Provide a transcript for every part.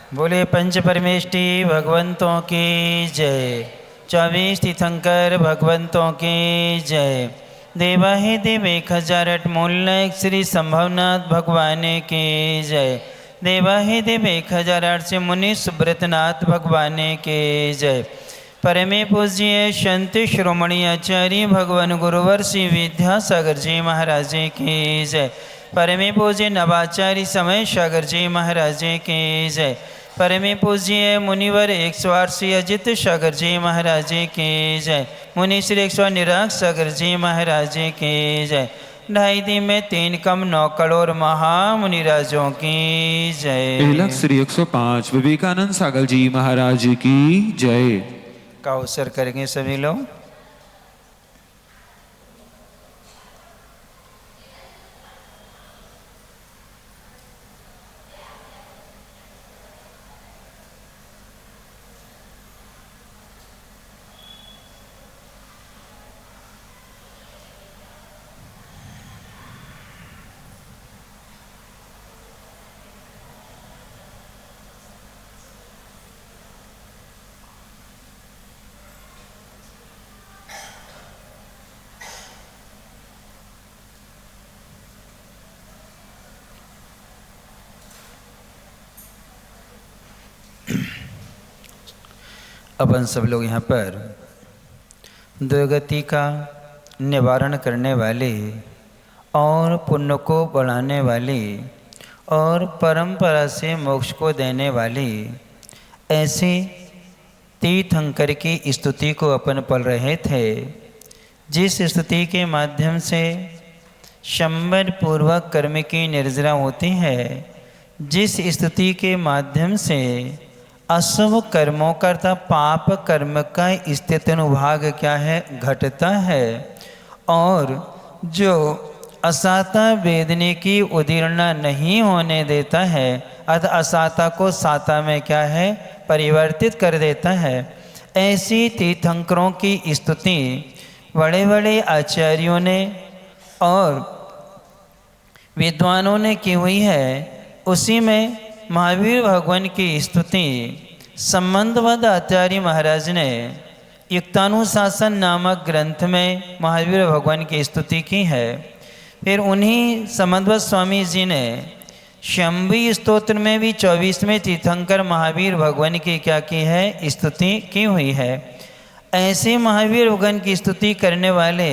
बोले पंच परमेष्टि भगवंतों की जय। 24 तीर्थंकर भगवंतों की जय। देवाहि देव 1008 मूल श्री संभवनाथ भगवान की जय। देवाहि देव 1008 से मुनि सुब्रतनाथ भगवान की जय। परमे पूज्य संत श्रोमणी आचार्य भगवान गुरुवर श्री विद्यासागर जी महाराज की जय। परमे पूज्य नवाचार्य समय सागर जी महाराज की जय। परमे पूज्य मुनिवर 108 श्री अजित सागर जी महाराज की जय। मुनि श्री 108 निराग सागर जी महाराज की जय। 2.5 दिन में 3 कम 9 करोड़ महामुनिराजों की जय। तिलक श्री 105 विवेकानंद सागर जी महाराज की जय। का अवसर करेंगे सभी लोग। अपन सब लोग यहाँ पर दुर्गति का निवारण करने वाली और पुण्य को बढ़ाने वाली और परंपरा से मोक्ष को देने वाली ऐसी तीर्थंकर की स्तुति को अपन पढ़ रहे थे, जिस स्तुति के माध्यम से शंबर पूर्वक कर्म की निर्जरा होती है, जिस स्तुति के माध्यम से अशुभ कर्मों का अर्थात पाप कर्म का स्थिति अनुभाग क्या है, घटता है, और जो असाता वेदने की उदीर्णा नहीं होने देता है, अर्थात असाता को साता में क्या है, परिवर्तित कर देता है। ऐसी तीर्थंकरों की स्तुति बड़े बड़े आचार्यों ने और विद्वानों ने की हुई है। उसी में महावीर भगवान की स्तुति संबंधवद आचार्य महाराज ने युक्तानुशासन नामक ग्रंथ में महावीर भगवान की स्तुति की है। फिर उन्हीं संबंधवद स्वामी जी ने शंभी स्तोत्र में भी 24वें तीर्थंकर महावीर भगवान की क्या की है, स्तुति की हुई है। ऐसे महावीर भगवान की स्तुति करने वाले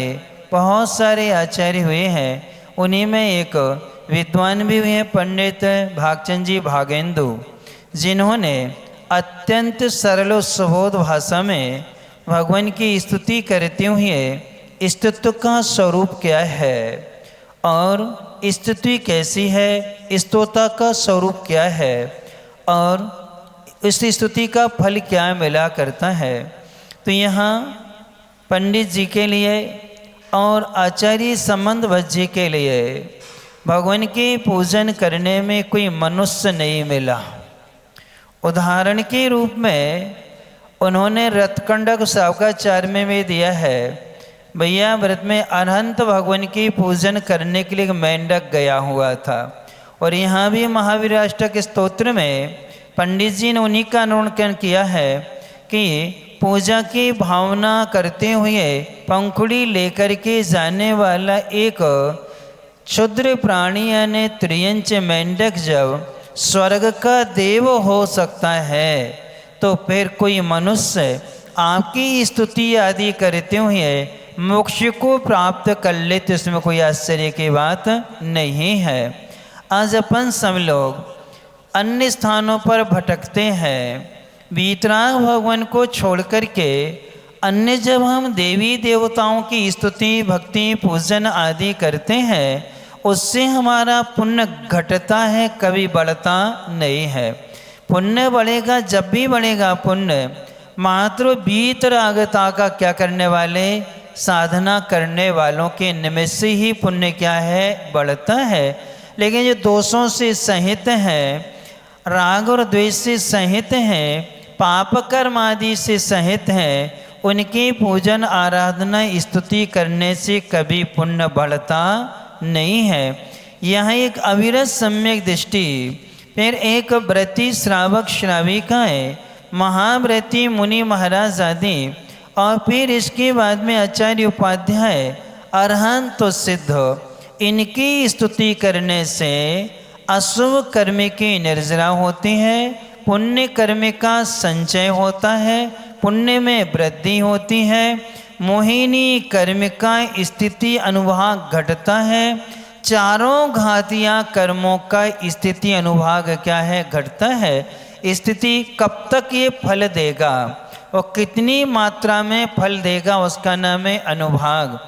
बहुत सारे आचार्य हुए हैं। उन्हीं में एक विद्वान भी हुए हैं, पंडित भागचंद जी भागेंदु, जिन्होंने अत्यंत सरल सुबोध भाषा में भगवान की स्तुति करते हुए स्तुति का स्वरूप क्या है और स्तुति कैसी है, स्तोता का स्वरूप क्या है और इस स्तुति का फल क्या मिला करता है। तो यहाँ पंडित जी के लिए और आचार्य संबंधवत जी के लिए भगवान के पूजन करने में कोई मनुष्य नहीं मिला। उदाहरण के रूप में उन्होंने रथकंडक शावकाचार्य में दिया है। भैया व्रत में अनंत भगवान की पूजन करने के लिए मेंढक गया हुआ था, और यहाँ भी महावीर अष्टक स्तोत्र में पंडित जी ने उन्हीं का अनुकरण किया है कि पूजा की भावना करते हुए पंखुड़ी लेकर के जाने वाला एक क्षुद्र प्राणी यानी त्रियंच मेंढक जब स्वर्ग का देव हो सकता है, तो फिर कोई मनुष्य आपकी स्तुति आदि करते हुए मोक्ष को प्राप्त कर ले तो इसमें कोई आश्चर्य की बात नहीं है। आज अपन सब लोग अन्य स्थानों पर भटकते हैं, वीतराग भगवान को छोड़ कर के अन्य जब हम देवी देवताओं की स्तुति भक्ति पूजन आदि करते हैं, उससे हमारा पुण्य घटता है, कभी बढ़ता नहीं है। पुण्य बढ़ेगा, जब भी बढ़ेगा पुण्य मात्र वीतरागता का क्या करने वाले, साधना करने वालों के निमित्त से ही पुण्य क्या है, बढ़ता है। लेकिन जो दोषों से सहित है, राग और द्वेष से सहित हैं, पाप कर्म आदि से सहित हैं, उनकी पूजन आराधना स्तुति करने से कभी पुण्य बढ़ता नहीं है। यह एक अविरत सम्यक दृष्टि फिर एक व्रती श्रावक श्राविकाएँ, महाव्रती मुनि महाराज आदि, और फिर इसके बाद में आचार्य उपाध्याय, अरहंत तो सिद्ध, इनकी स्तुति करने से अशुभ कर्म की निर्जरा होती है, पुण्य कर्म का संचय होता है, पुण्य में वृद्धि होती है, मोहिनी कर्म का स्थिति अनुभाग घटता है, चारों घातिया कर्मों का स्थिति अनुभाग क्या है, घटता है। स्थिति कब तक ये फल देगा और कितनी मात्रा में फल देगा उसका नाम है अनुभाग।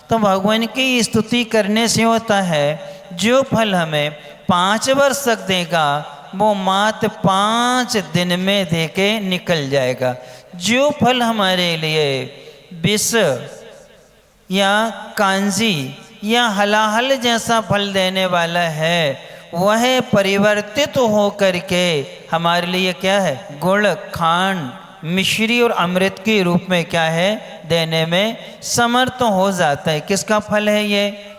तो भगवान की स्तुति करने से होता है जो फल हमें 5 वर्ष तक देगा वो मात्र 5 दिन में दे के निकल जाएगा। जो फल हमारे लिए विष या कांजी या हलाहल जैसा फल देने वाला है वह परिवर्तित हो करके हमारे लिए क्या है, गुड़, खांड, मिश्री और अमृत के रूप में क्या है, देने में समर्थ हो जाता है। किसका फल है ये?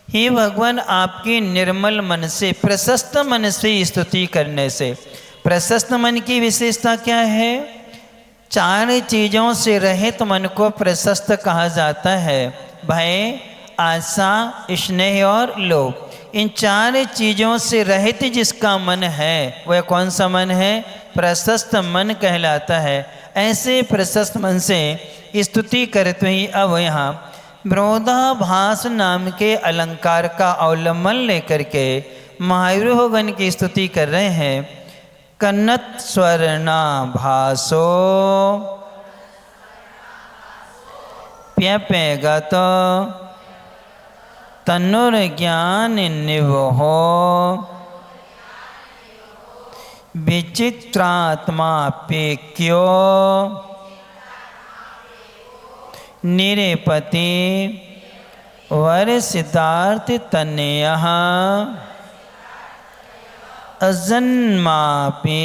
हे भगवान, आपकी निर्मल मन से, प्रशस्त मन से स्तुति करने से। प्रशस्त मन की विशेषता क्या है? 4 चीज़ों से रहित मन को प्रशस्त कहा जाता है। भय, आशा, स्नेह और लोभ। इन 4 चीज़ों से रहित जिसका मन है वह कौन सा मन है? प्रशस्त मन कहलाता है। ऐसे प्रशस्त मन से स्तुति करते ही अब यहाँ विरोधाभास नाम के अलंकार का अवलंबन लेकर के महावीर भगवान की स्तुति कर रहे हैं। कन्नत स्वर्णाभासो प्यपेगत तनुर्ज्ञान निवहो विचित्रात्मापेक्यो निरेपति वर सिद्धार्थ तनयः अजन्मापि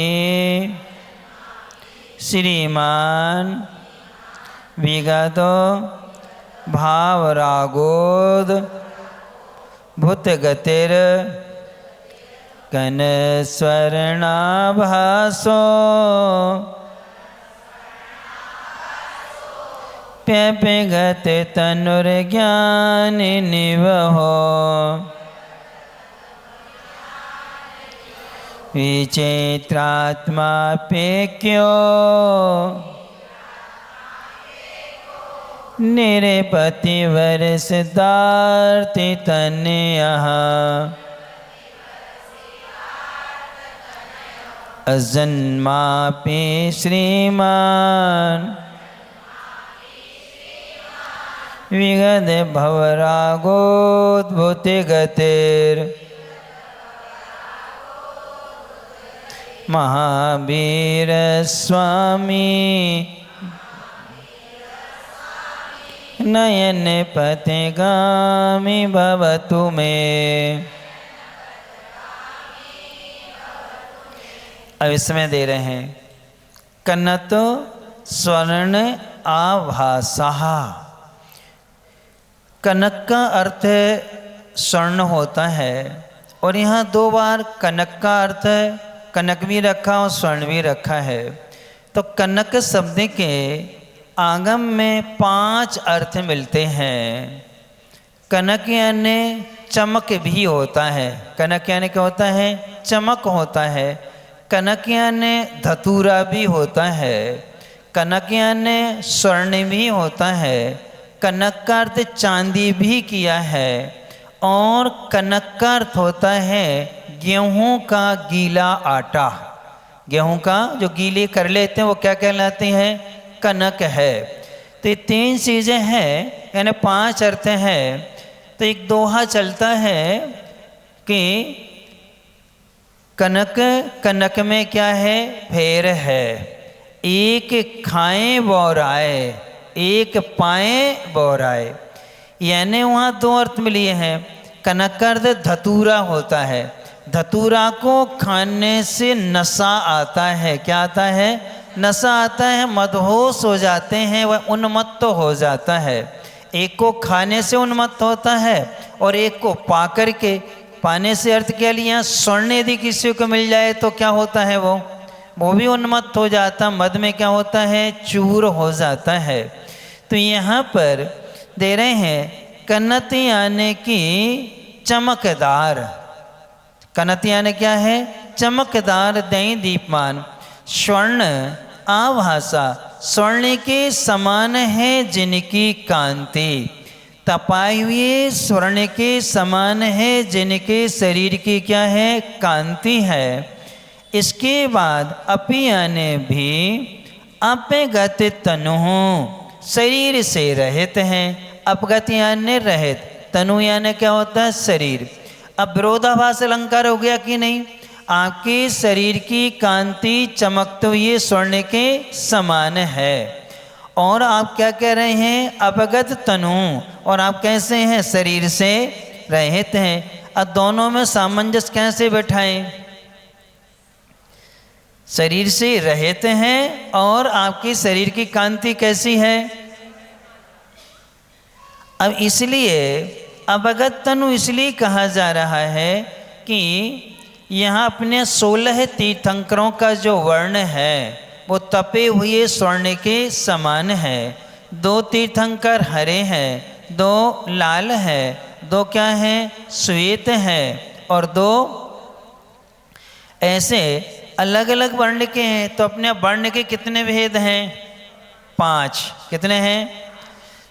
श्रीमान विगतो भावरागोद भूतगतिर कन स्वर्णाभासो प्यपिगत तनुर्ज्ञान निवहो विचित्रात्मापेक्यो निरपति वरसदार्ति तनयः अजन्मापि श्रीमान विगत भवरागोद्भूतिगतिर महावीर स्वामी नयन पथिगामी भवतु मे। अब इसमें दे रहे हैं कन्नत स्वर्ण आभासः। कनक का अर्थ स्वर्ण होता है और यहाँ 2 बार कनक का अर्थ है, कनक भी रखा और स्वर्ण भी रखा है। तो कनक शब्द के आगम में 5 अर्थ मिलते हैं। कनक यानी चमक भी होता है। कनक यानी क्या होता है? चमक होता है। कनक यानी धतूरा भी होता है। कनक यानी स्वर्ण भी होता है। कनक का अर्थ चांदी भी किया है। और कनक का अर्थ होता है गेहूं का गीला आटा। गेहूं का जो गीले कर लेते हैं वो क्या कहलाते हैं? कनक है। तो ये 3 चीज़ें हैं, यानी 5 अर्थ हैं। तो एक दोहा चलता है कि कनक कनक में क्या है? फेर है। एक खाएं बोराए, एक पाए बोराए। यानी वहाँ 2 अर्थ मिले हैं। कनक का अर्थ धतूरा होता है। धतूरा को खाने से नशा आता है। क्या आता है? नशा आता है, मदहोश हो जाते हैं, वह उन्मत्त हो जाता है। एक को खाने से उन्मत्त होता है और एक को पा करके पाने से अर्थ क्या लिया, स्वर्ण यदि किसी को मिल जाए तो क्या होता है, वो भी उन्मत्त हो जाता, मद में क्या होता है, चूर हो जाता है। तो यहाँ पर दे रहे हैं कन्नति आने की चमकदार, कन्नति आने क्या है, चमकदार दई दीपमान, स्वर्ण आभासा, स्वर्ण के समान है जिनकी कांति, तपाए हुए स्वर्ण के समान है जिनके शरीर की क्या है, कांति है। इसके बाद अपि आने भी अपगत तनु, शरीर से रहित हैं, अपगत यानी रहित, तनु यानी क्या होता है, शरीर। अब विरोधाभास अलंकार हो गया कि नहीं, आपके शरीर की कांति चमकते हुए स्वर्ण के समान है, और आप क्या कह रहे हैं, अपगत तनु, और आप कैसे हैं, शरीर से रहित हैं। अब दोनों में सामंजस्य कैसे बैठाएं, शरीर से रहित हैं और आपकी शरीर की कांति कैसी है। अब इसलिए अपगत तनु इसलिए कहा जा रहा है कि यहाँ अपने 16 तीर्थंकरों का जो वर्ण है वो तपे हुए स्वर्ण के समान है। 2 तीर्थंकर हरे हैं, 2 लाल है, 2 क्या हैं, श्वेत है, और 2 ऐसे अलग अलग वर्ण के हैं। तो अपने वर्ण के कितने भेद हैं, 5। कितने हैं,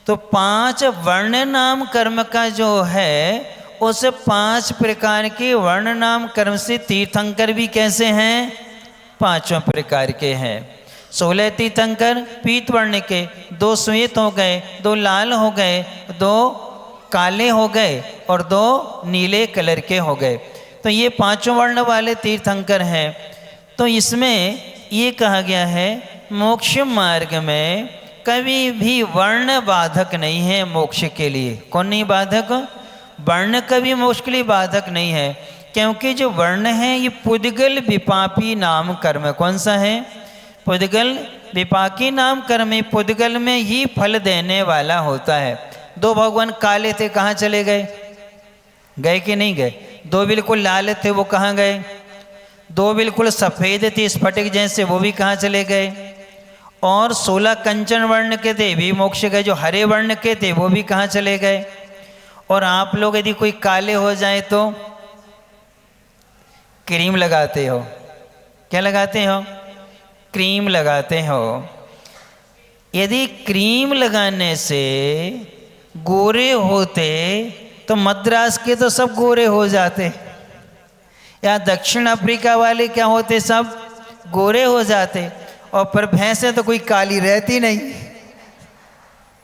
तो 5 वर्ण नाम कर्म का जो है उस 5 प्रकार के वर्ण नाम कर्म से तीर्थंकर भी कैसे हैं, 5 प्रकार के हैं। 16 तीर्थंकर पीत वर्ण के, 2 श्वेत हो गए, 2 लाल हो गए, 2 काले हो गए और 2 नीले कलर के हो गए। तो ये 5 वर्ण वाले तीर्थंकर हैं। तो इसमें ये कहा गया है मोक्ष मार्ग में कभी भी वर्ण बाधक नहीं है मोक्ष के लिए। कौन नहीं बाधक, वर्ण कभी मोक्ष के लिए बाधक नहीं है, क्योंकि जो वर्ण है ये पुद्गल विपापी नाम कर्म। कौन सा है, पुद्गल विपाकी नाम कर्म, पुद्गल में ही फल देने वाला होता है। 2 भगवान काले थे, कहाँ चले गए, गए कि नहीं गए। 2 बिल्कुल लाल थे, वो कहाँ गए। 2 बिल्कुल सफ़ेद थे स्फटिक जैसे, वो भी कहाँ चले गए। और 16 कंचन वर्ण के थे भी मोक्ष गए, जो हरे वर्ण के थे वो भी कहाँ चले गए। और आप लोग यदि कोई काले हो जाए तो क्रीम लगाते हो, क्या लगाते हो, क्रीम लगाते हो। यदि क्रीम लगाने से गोरे होते तो मद्रास के तो सब गोरे हो जाते, या दक्षिण अफ्रीका वाले क्या होते, सब गोरे हो जाते। और पर भैंसें तो कोई काली रहती नहीं,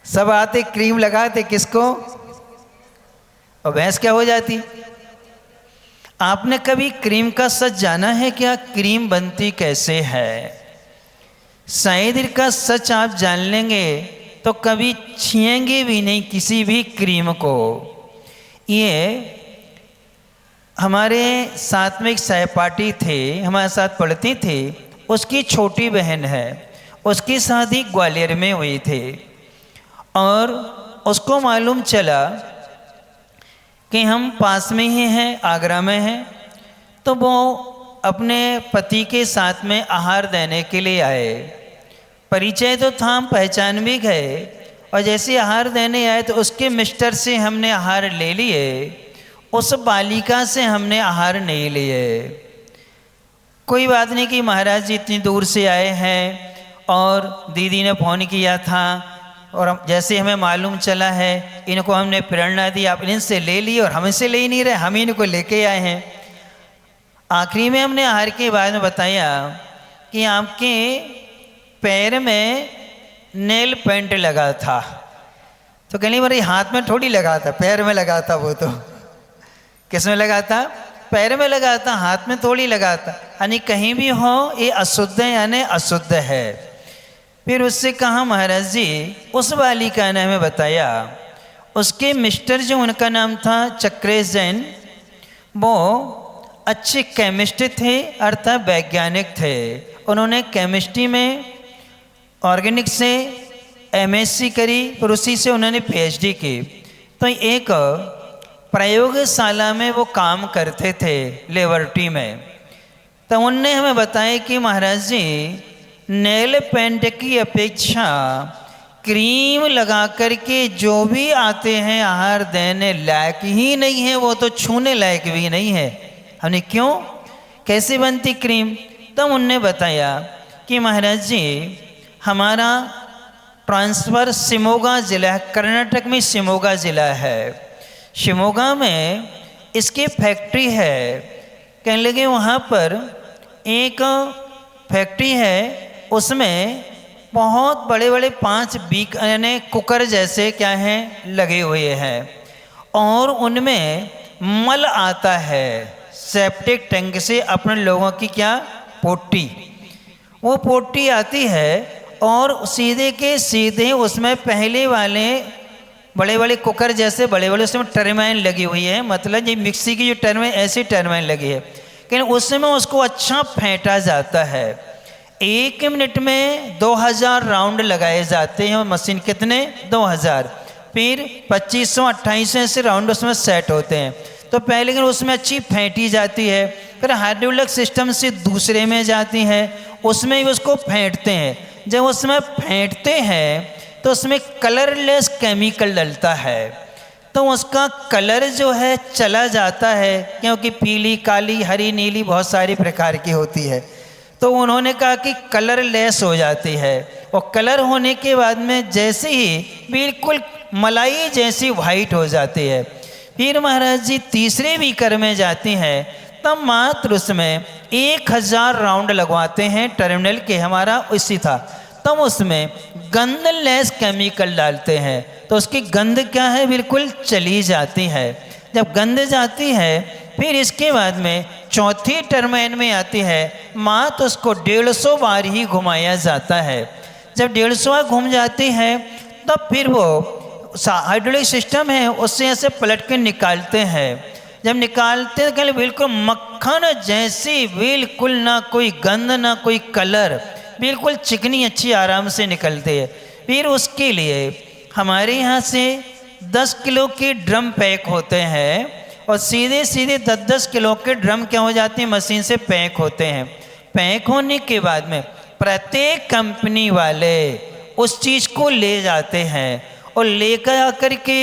सब आते क्रीम लगाते किसको, और भैंस क्या हो जाती। आपने कभी क्रीम का सच जाना है क्या, क्रीम बनती कैसे है। शायद इसका सच आप जान लेंगे तो कभी छीएंगे भी नहीं किसी भी क्रीम को। ये हमारे साथ में एक सहपाठी थे, हमारे साथ पढ़ती थी, उसकी छोटी बहन है, उसकी शादी ग्वालियर में हुई थी। और उसको मालूम चला कि हम पास में ही हैं, आगरा में हैं। तो वो अपने पति के साथ में आहार देने के लिए आए। परिचय तो था, हम पहचान भी गए, और जैसे आहार देने आए तो उसके मिस्टर से हमने आहार ले लिए, उस बालिका से हमने आहार नहीं लिए। कोई बात नहीं कि महाराज जी इतनी दूर से आए हैं और दीदी ने फ़ोन किया था, और जैसे हमें मालूम चला है इनको हमने प्रेरणा दी, आप इनसे ले लिए और हमसे ले ही नहीं रहे, हम इनको लेके आए हैं। आखिरी में हमने आहार के बाद में बताया कि आपके पैर में नेल पेंट लगा था। तो कहने मेरे हाथ में थोड़ी लगा था, पैर में लगा था। वो तो किस में लगा था, पैर में लगा था, हाथ में थोड़ी लगा था। यानी कहीं भी हो ये अशुद्ध है, यानी अशुद्ध है। फिर उससे कहा महाराज जी, उस बालिका ने हमें बताया उसके मिस्टर जो उनका नाम था चक्रेश जैन, वो अच्छे केमिस्ट थे, अर्थात वैज्ञानिक थे। उन्होंने केमिस्ट्री में ऑर्गेनिक से एमएससी करी, फिर उसी से उन्होंने पीएचडी की। तो एक प्रयोगशाला में वो काम करते थे लेबोरेटरी में। तो उनने हमें बताया कि महाराज जी नेल पेंट की अपेक्षा क्रीम लगा करके जो भी आते हैं आहार देने लायक ही नहीं है, वो तो छूने लायक भी नहीं है। हमने क्यों, कैसे बनती क्रीम? तब उनने बताया कि महाराज जी हमारा ट्रांसफ़र शिमोगा ज़िला, कर्नाटक में शिमोगा ज़िला है। शिमोगा में इसकी फैक्ट्री है। कहने लगे वहाँ पर एक फैक्ट्री है, उसमें बहुत बड़े बड़े 5 बीक यानी कुकर जैसे क्या हैं लगे हुए हैं, और उनमें मल आता है सेप्टिक टैंक से अपने लोगों की क्या पोटी, वो पोटी आती है और सीधे के सीधे उसमें पहले वाले बड़े बड़े कुकर जैसे बड़े बड़े उसमें टर्बाइन लगी हुई है, मतलब ये मिक्सी की जो टर्बाइन ऐसी टर्बाइन लगी है, लेकिन उसमें उसको अच्छा फेंटा जाता है। 1 मिनट में 2000 राउंड लगाए जाते हैं, और मशीन कितने 2000, फिर 2500-2800 ऐसे राउंड उसमें सेट होते हैं। तो पहले लेकिन उसमें अच्छी फेंटी जाती है, फिर हाइड्रोलिक सिस्टम से दूसरे में जाती है, उसमें भी उसको फेंटते हैं। जब उसमें फेंटते हैं तो उसमें कलरलेस केमिकल डलता है, तो उसका कलर जो है चला जाता है, क्योंकि पीली काली हरी नीली बहुत सारी प्रकार की होती है। तो उन्होंने कहा कि कलरलेस हो जाती है, और कलर होने के बाद में जैसे ही बिल्कुल मलाई जैसी वाइट हो जाती है। फिर महाराज जी तीसरे बीकर में जाती हैं, तब मात्र उसमें 1000 राउंड लगवाते हैं टर्मिनल के, हमारा इसी था। तब उसमें गंधलेस केमिकल डालते हैं, तो उसकी गंध क्या है बिल्कुल चली जाती है। जब गंध जाती है फिर इसके बाद में चौथी टर्बाइन में आती है, मात्र उसको 150 बार ही घुमाया जाता है। जब 150 बार घूम जाती है तब फिर वो हाइड्रोलिक सिस्टम है उससे ऐसे पलट के निकालते हैं। जब निकालते हैं कल बिल्कुल मक्खन जैसी, बिल्कुल ना कोई गंध ना कोई कलर, बिल्कुल चिकनी अच्छी आराम से निकलती है। फिर उसके लिए हमारे यहाँ से 10 किलो के ड्रम पैक होते हैं, और सीधे सीधे 10-10 किलो के ड्रम क्या हो जाते हैं मशीन से पैक होते हैं। पैक होने के बाद में प्रत्येक कंपनी वाले उस चीज़ को ले जाते हैं, और लेकर आकर के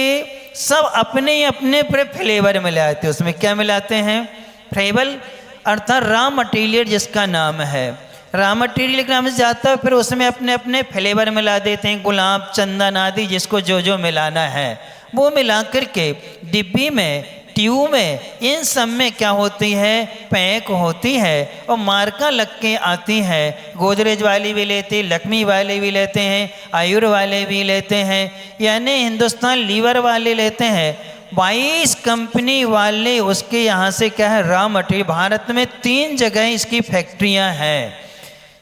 सब अपने अपने पर फ्लेवर मिलाते हैं। उसमें क्या मिलाते हैं? फ्लेवर अर्थात रॉ मटेरियल जिसका नाम है, रॉ मटेरियल के नाम से जाता है, फिर उसमें अपने अपने फ्लेवर मिला देते हैं, गुलाब चंदन आदि जिसको जो जो मिलाना है वो मिला करके डिब्बी में ट्यूब में इन सब में क्या होती है पैक होती है, और मार्का लग के आती है। गोदरेज वाली भी लेते हैं, लक्ष्मी वाले भी लेते हैं, आयुर वाले भी लेते हैं, यानी हिंदुस्तान लीवर वाले लेते हैं। 22 कंपनी वाले उसके यहाँ से क्या है रॉ मटेरियल। भारत में 3 जगह इसकी फैक्ट्रियाँ हैं।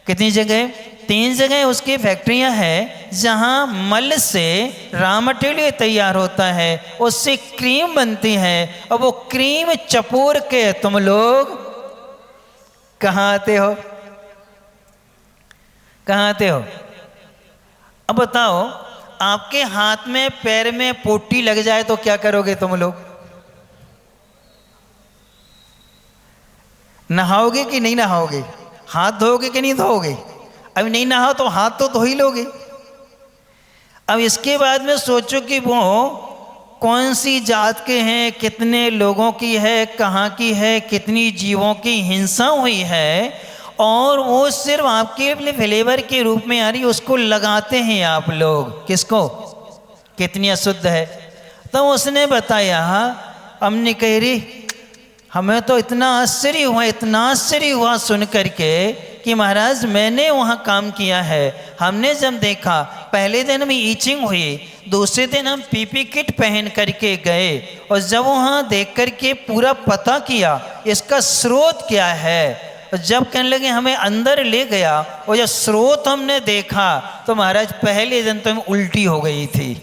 कितनी जगह? 3 जगह उसकी फैक्ट्रियां हैं, जहां मल से रॉ मटेरियल तैयार होता है, उससे क्रीम बनती है, और वो क्रीम चपोर के तुम लोग कहाँ आते हो? कहाँ आते हो? अब बताओ, आपके हाथ में पैर में पोटी लग जाए तो क्या करोगे तुम लोग? नहाओगे कि नहीं नहाओगे? हाथ धोगे कि नहीं धोगे? अब नहीं नहाओ तो हाथ तो धो ही लोगे। अब इसके बाद में सोचो कि वो कौन सी जात के हैं, कितने लोगों की है, कहाँ की है, कितनी जीवों की हिंसा हुई है, और वो सिर्फ आपके लिए फ्लेवर के रूप में आ रही, उसको लगाते हैं आप लोग। किसको? कितनी अशुद्ध है। तो उसने बताया, हमने कह रही हमें तो इतना आश्चर्य हुआ सुन करके कि महाराज मैंने वहाँ काम किया है। हमने जब देखा, पहले दिन में ईचिंग हुई, दूसरे दिन हम पीपी किट पहन करके गए, और जब वहाँ देख करके पूरा पता किया इसका स्रोत क्या है, जब कहने लगे हमें अंदर ले गया, और जब स्रोत हमने देखा तो महाराज पहले दिन तो हमें उल्टी हो गई थी।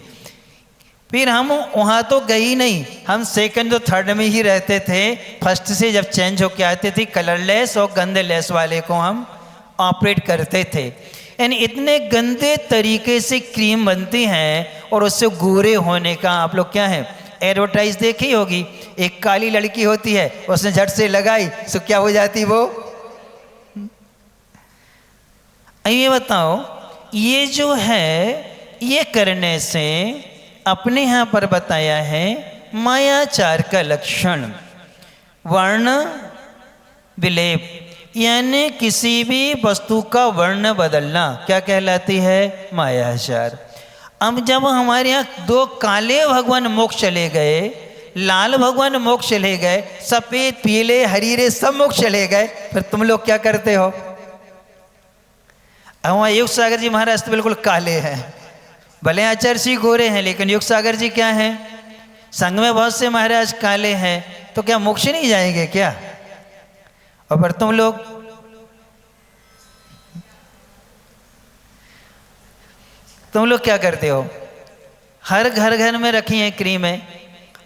फिर हम वहाँ तो गए ही नहीं, हम सेकंड और थर्ड में ही रहते थे। फर्स्ट से जब चेंज होके आते थे कलरलेस और गंधलेस वाले को हम ऑपरेट करते थे। यानी इतने गंदे तरीके से क्रीम बनती हैं, और उससे गोरे होने का आप लोग क्या है एडवर्टाइज देखी होगी, एक काली लड़की होती है, उसने झट से लगाई तो क्या हो जाती वो। ये बताओ, ये जो है ये करने से अपने यहाँ पर बताया है मायाचार का लक्षण वर्ण विलेप, यानी किसी भी वस्तु का वर्ण बदलना क्या कहलाती है, मायाचार। अब जब हमारे यहाँ दो काले भगवान मोक्ष चले गए, लाल भगवान मोक्ष चले गए, सफेद पीले हरीरे सब मोक्ष चले गए, फिर तुम लोग क्या करते हो। हमारा युग सागर जी महाराज तो बिल्कुल काले हैं, भले आचार्य सिंह गोरे हैं, लेकिन युग सागर जी क्या हैं, संघ में बहुत से महाराज काले हैं, तो क्या मोक्ष नहीं जाएंगे क्या। और पर तुम लोग क्या करते हो, हर घर घर में रखी है क्रीमें,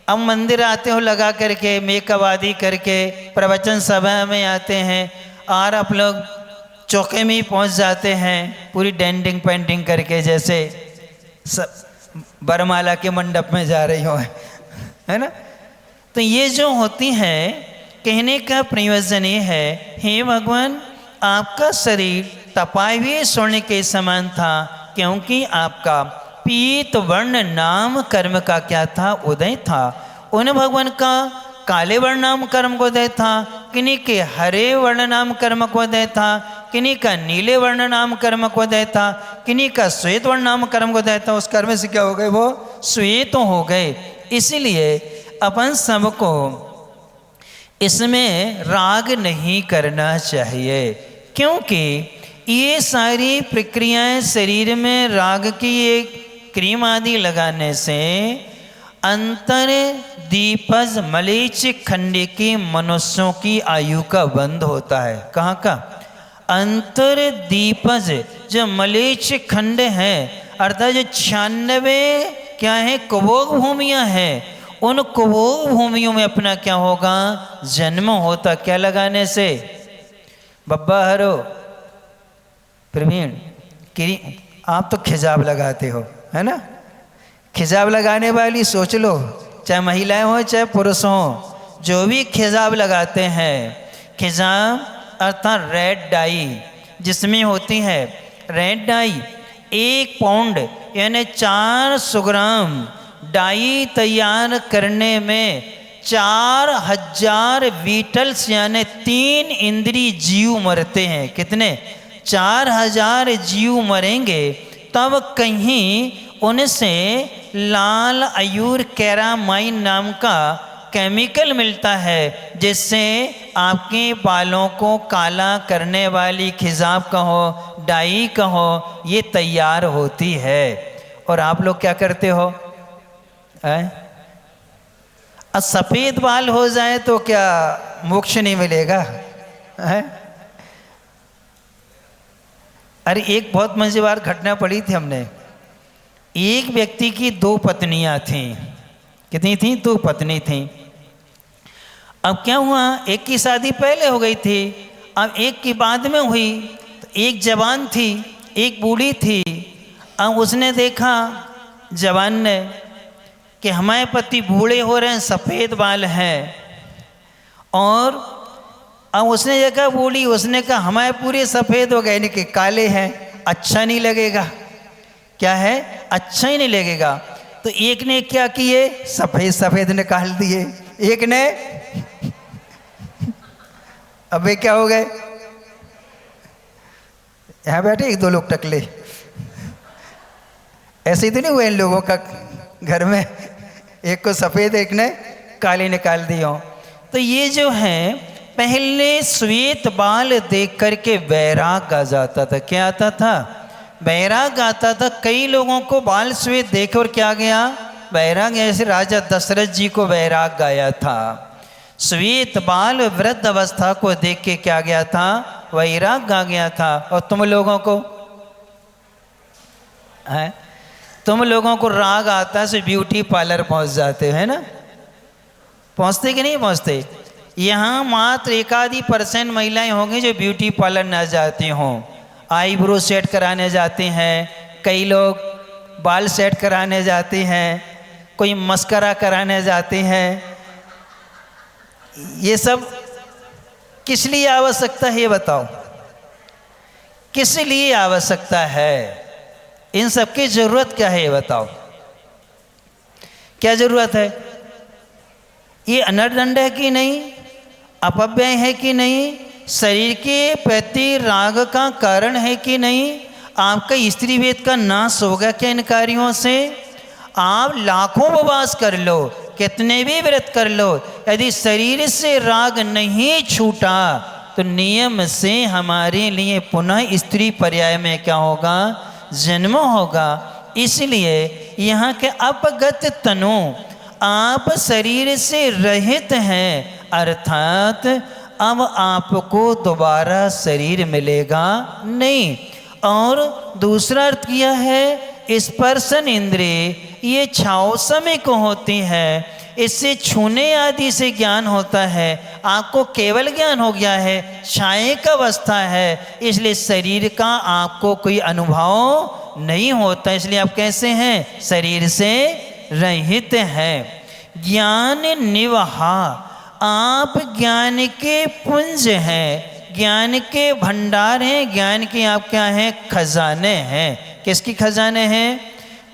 अब मंदिर आते हो लगा करके मेकअप आदि करके, प्रवचन सभा में आते हैं और आप लोग चौके में ही पहुंच जाते हैं पूरी डेंटिंग पेंटिंग करके, जैसे बरमाला के मंडप में जा रही हो, है ना। तो ये जो होती है, कहने का प्रयोजन ये है, हे भगवान आपका शरीर तपाए हुए स्वर्ण के समान था, क्योंकि आपका पीत वर्ण नाम कर्म का क्या था, उदय था। उन भगवान का काले वर्ण नाम कर्म को उदय था, किन्हीं के हरे वर्ण नाम कर्म को उदय था, किन्हीं का नीले वर्ण नाम कर्म को उदय था, किन्हीं का श्वेत वर्ण नाम कर्म को उदय था। उस कर्म से क्या हो गए, वो श्वेत हो गए। इसलिए अपन सबको इसमें राग नहीं करना चाहिए, क्योंकि ये सारी प्रक्रियाएं शरीर में राग की एक क्रीम आदि लगाने से अंतर दीपज मलेच्छ खंड की मनुष्यों की आयु का बंध होता है। कहाँ का, अंतर दीपज जो मलेच्छ खंड है, अर्थात जो 96 क्या है कुभोग भूमियाँ हैं, उन कुभोग भूमियों में अपना क्या होगा, जन्म होता। क्या लगाने से, बब्बा हरो प्रवीण आप तो खिजाब लगाते हो, है ना। खिजाब लगाने वाली सोच लो, चाहे महिलाएं हो चाहे पुरुष हो, जो भी खिजाब लगाते हैं, खिजाब अर्थात रेड डाई जिसमें होती है, रेड डाई 1 पाउंड यानी 400 ग्राम डाई तैयार करने में 4000 बीटल्स यानी 3 इंद्री जीव मरते हैं। कितने, 4000 जीव मरेंगे, तब कहीं उनसे लाल अयूर कैरामाइन नाम का केमिकल मिलता है, जिससे आपके बालों को काला करने वाली खिजाब कहो, डाई कहो, ये तैयार होती है। और आप लोग क्या करते हो, सफेद बाल हो जाए तो क्या मोक्ष नहीं मिलेगा, है? अरे एक बहुत मजेदार घटना पड़ी थी हमने। एक व्यक्ति की 2 पत्नियां थीं। कितनी थी, 2 पत्नी थीं। अब क्या हुआ, एक की शादी पहले हो गई थी, अब एक की बाद में हुई। तो एक जवान थी, एक बूढ़ी थी। अब उसने देखा, जवान ने, कि हमारे पति बूढ़े हो रहे हैं, सफ़ेद बाल हैं, और अब उसने देखा बूढ़ी, उसने कहा हमारे पूरे सफ़ेद हो गए, यानी कि काले हैं, अच्छा नहीं लगेगा। क्या है, अच्छा ही नहीं लगेगा। तो एक ने क्या किए, सफ़ेद सफ़ेद निकाल दिए, एक ने अब वे क्या हो गए, यहाँ बैठे 1-2 लोग टकले, ऐसे ही तो नहीं हुए इन लोगों का घर में, एक को सफ़ेद एक ने काले निकाल दिया। तो ये जो है, पहले श्वेत बाल देख करके वैराग आ जाता था। क्या आता था, वैराग आता था। कई लोगों को बाल श्वेत देख और क्या गया, वैराग। ऐसे राजा दशरथ जी को वैराग आया था। श्वेत बाल वृद्ध अवस्था को देख के क्या गया था, वैराग आ गया था। और तुम लोगों को है, तुम लोगों को राग आता है, ब्यूटी पार्लर पहुंच जाते है ना, पहुंचते कि नहीं पहुंचते। यहाँ मात्र 1-2% महिलाएं होंगी जो ब्यूटी पार्लर न जाती हों। आईब्रो सेट कराने जाती हैं, कई लोग बाल सेट कराने जाती हैं, कोई मस्करा कराने जाते हैं। ये सब किस लिए आवश्यकता है ये बताओ, किस लिए आवश्यकता है? इन सब की जरूरत क्या है ये बताओ, क्या जरूरत है? ये अनर्दंड है कि नहीं, अपव्यय है कि नहीं, शरीर के प्रति राग का कारण है कि नहीं? आपका स्त्री वेद का नाश होगा क्या इन कार्यों से? आप लाखों उपवास कर लो, कितने भी व्रत कर लो, यदि शरीर से राग नहीं छूटा तो नियम से हमारे लिए पुनः स्त्री पर्याय में क्या होगा? जन्म होगा। इसलिए यहाँ के अपगत तनु, आप शरीर से रहित हैं, अर्थात अब आपको दोबारा शरीर मिलेगा नहीं। और दूसरा अर्थ किया है स्पर्शन इंद्रिय, ये छाव समय को होती है, इससे छूने आदि से ज्ञान होता है। आपको केवल ज्ञान हो गया है, छायक अवस्था है, इसलिए शरीर का आपको कोई अनुभव नहीं होता। इसलिए आप कैसे हैं? शरीर से रहित हैं। ज्ञान निवहा, आप ज्ञान के पुंज हैं, ज्ञान के भंडार हैं, ज्ञान के आप क्या हैं? खजाने हैं। किसकी खजाने हैं?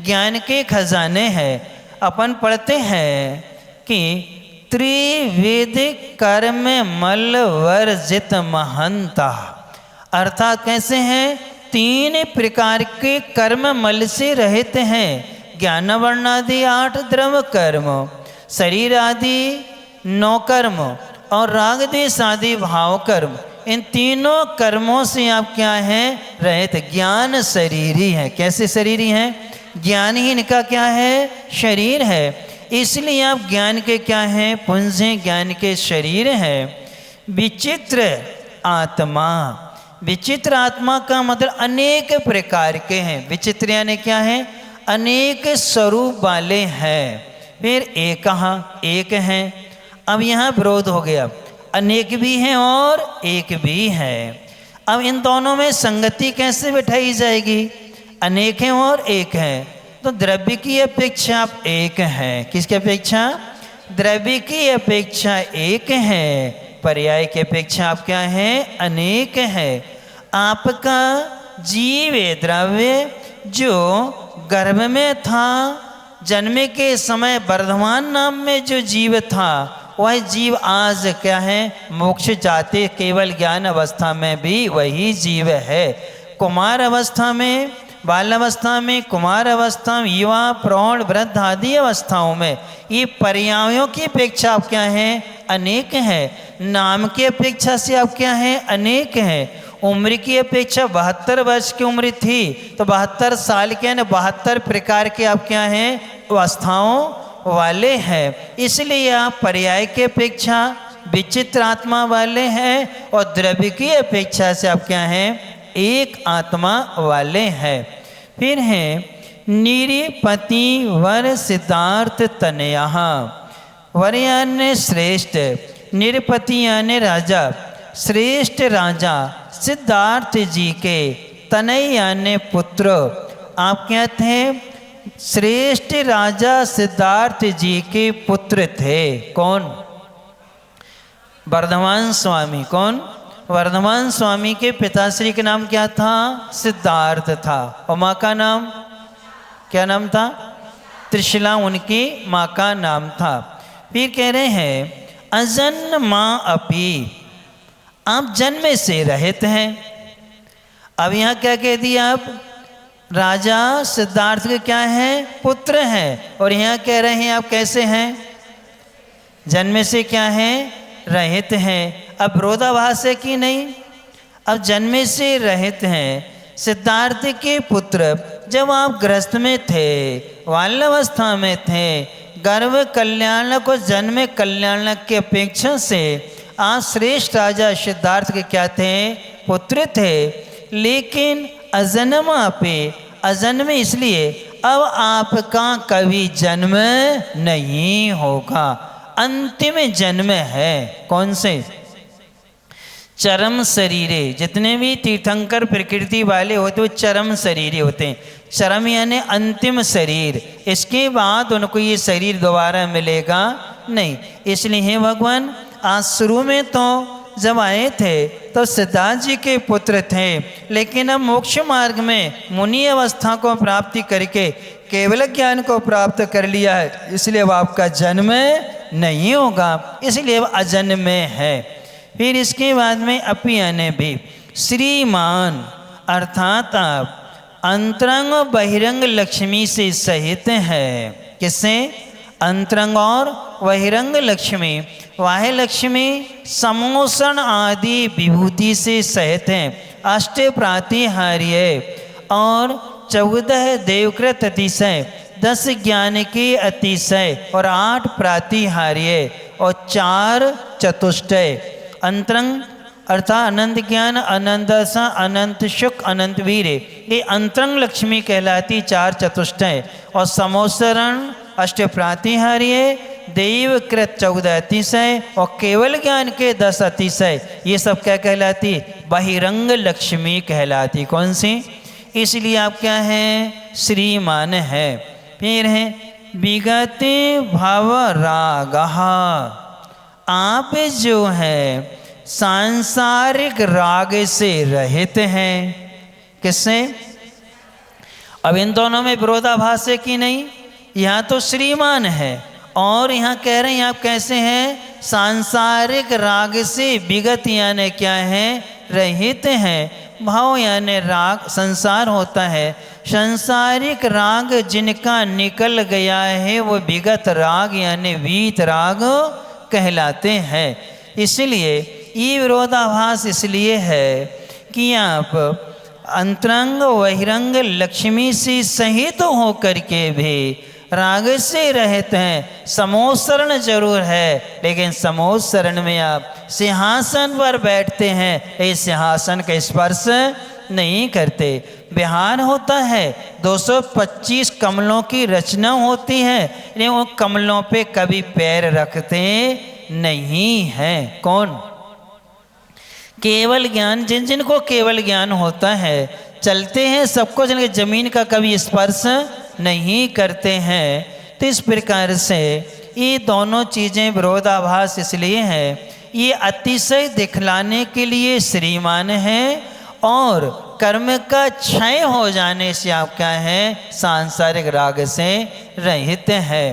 ज्ञान के खजाने हैं। अपन पढ़ते हैं कि त्रिवेदिक कर्म मल वर्जित महंता, अर्थात कैसे हैं? 3 प्रकार के कर्म मल से रहित हैं। ज्ञान वर्णादि 8 द्रव कर्म, शरीर आदि 9 कर्म और राग देश आदि भाव कर्म, इन तीनों कर्मों से आप क्या हैं? रहित। ज्ञान शरीरी है। कैसे शरीरी हैं? ज्ञान ही इनका क्या है? शरीर है। इसलिए आप ज्ञान के क्या हैं? पुंज हैं, ज्ञान के शरीर हैं। विचित्र आत्मा, विचित्र आत्मा का मतलब अनेक प्रकार के हैं। विचित्र यानी क्या है? अनेक स्वरूप वाले हैं। फिर एक हैं। अब यहाँ विरोध हो गया, अनेक भी हैं और एक भी है। अब इन दोनों में संगति कैसे बिठाई जाएगी? अनेक हैं और एक हैं, तो द्रव्य की अपेक्षा आप एक हैं। किसकी अपेक्षा? द्रव्य की अपेक्षा एक है, पर्याय की अपेक्षा आप क्या हैं? अनेक है। आपका जीव द्रव्य जो गर्भ में था, जन्मे के समय वर्धमान नाम में जो जीव था, वह जीव आज क्या है? मोक्ष जाते केवल ज्ञान अवस्था में भी वही जीव है। कुमार अवस्था में, बाल अवस्था में, कुमार अवस्था में, युवा, प्रौढ़, वृद्ध आदि अवस्थाओं में ये पर्यायों की अपेक्षा आप क्या हैं? अनेक हैं। नाम की अपेक्षा से आप क्या हैं? अनेक हैं। उम्र की अपेक्षा 72 वर्ष की उम्र थी, तो 72 साल के यानी 72 प्रकार के आप क्या हैं? अवस्थाओं वाले हैं। इसलिए आप पर्याय की अपेक्षा विचित्र आत्मा वाले हैं और द्रव्य की अपेक्षा से आप क्या हैं? एक आत्मा वाले हैं। फिर हैं निरिपति वर सिद्धार्थ तनया, वर यानी श्रेष्ठ, निरपति यानी राजा, श्रेष्ठ राजा सिद्धार्थ जी के तनय यानी पुत्र। आप क्या थे? श्रेष्ठ राजा सिद्धार्थ जी के पुत्र थे। कौन? वर्धमान स्वामी। कौन? वर्धमान स्वामी के पिताश्री का नाम क्या था? सिद्धार्थ था। और माँ का नाम क्या नाम था? त्रिशिला उनकी माँ का नाम था। फिर कह रहे हैं अजन्मा अपि, आप जन्म से रहित हैं। अब यहाँ क्या कह दिया? आप राजा सिद्धार्थ के क्या हैं? पुत्र हैं। और यहाँ कह रहे हैं आप कैसे हैं? जन्म से क्या हैं? रहित हैं। अब विरोधाभास है कि नहीं? अब जन्म से रहित हैं। सिद्धार्थ के पुत्र जब आप गृहस्थ में थे, बाल्यावस्था में थे, गर्भ कल्याण को जन्म कल्याण की अपेक्षा से आप श्रेष्ठ राजा सिद्धार्थ के क्या थे? पुत्र थे। लेकिन अजन्मा पे, अजन्म इसलिए अब आपका कभी जन्म नहीं होगा, अंतिम जन्म है। कौन से? चरम शरीरे, जितने भी तीर्थंकर प्रकृति वाले होते वो चरम शरीरे होते हैं। चरम यानी अंतिम शरीर, इसके बाद उनको ये शरीर दोबारा मिलेगा नहीं। इसलिए हे भगवान, आज शुरू में तो जब आए थे तो सिद्धार्थ जी के पुत्र थे, लेकिन अब मोक्ष मार्ग में मुनि अवस्था को प्राप्ति करके केवल ज्ञान को प्राप्त कर लिया है, इसलिए अब आपका जन्म नहीं होगा, इसलिए अब अजन्म है। फिर इसके बाद में अपी आने भी श्रीमान अर्थात आप अंतरंग और बहिरंग लक्ष्मी से सहित है। किससे? अंतरंग और बहिरंग लक्ष्मी। वाह लक्ष्मी समोसन आदि विभूति से सहित हैं। अष्ट प्रातिहार्य और 14 देवकृत अतिशय, 10 ज्ञान के अतिशय और 8 प्रातिहार्य और 4 चतुष्टय। अंतरंग अर्थात अनंत ज्ञान, अनंत सा, अनंत सुख, अनंत वीर, ये अंतरंग लक्ष्मी कहलाती 4 चतुष्टय। और समोसरण अष्ट प्रातिहार्य, देवकृत 14 अतिशय और केवल ज्ञान के 10 अतिशय, ये सब क्या कहलाती? बहिरंग लक्ष्मी कहलाती। कौन सी? इसलिए आप क्या हैं? श्रीमान है। फिर है विगते भव रागहा, आप जो है सांसारिक राग से रहित हैं। किससे? अब इन दोनों में विरोधाभास है कि नहीं? यहाँ तो श्रीमान है और यहाँ कह रहे हैं आप कैसे हैं? सांसारिक राग से विगत यानी क्या है? रहित हैं। भाव यानी राग, संसार होता है, सांसारिक राग जिनका निकल गया है वो विगत राग यानी वीत राग कहलाते हैं। इसलिए ये विरोधाभास इसलिए है कि आप अंतरंग बहिरंग लक्ष्मी से सहित होकर के भी राग से रहते हैं। समोसरण जरूर है, लेकिन समोसरण में आप सिंहासन पर बैठते हैं, इस सिंहासन का स्पर्श नहीं करते। विहार होता है, 225 कमलों की रचना होती है, लेकिन वो कमलों पे कभी पैर रखते नहीं हैं। कौन? केवल ज्ञान, जिन जिनको केवल ज्ञान होता है चलते हैं सबको, जिनके जमीन का कभी स्पर्श नहीं करते हैं। तो इस प्रकार से ये दोनों चीज़ें विरोधाभास इसलिए है, ये अतिशय दिखलाने के लिए श्रीमान है और कर्म का क्षय हो जाने से आप क्या है? सांसारिक राग से रहित है।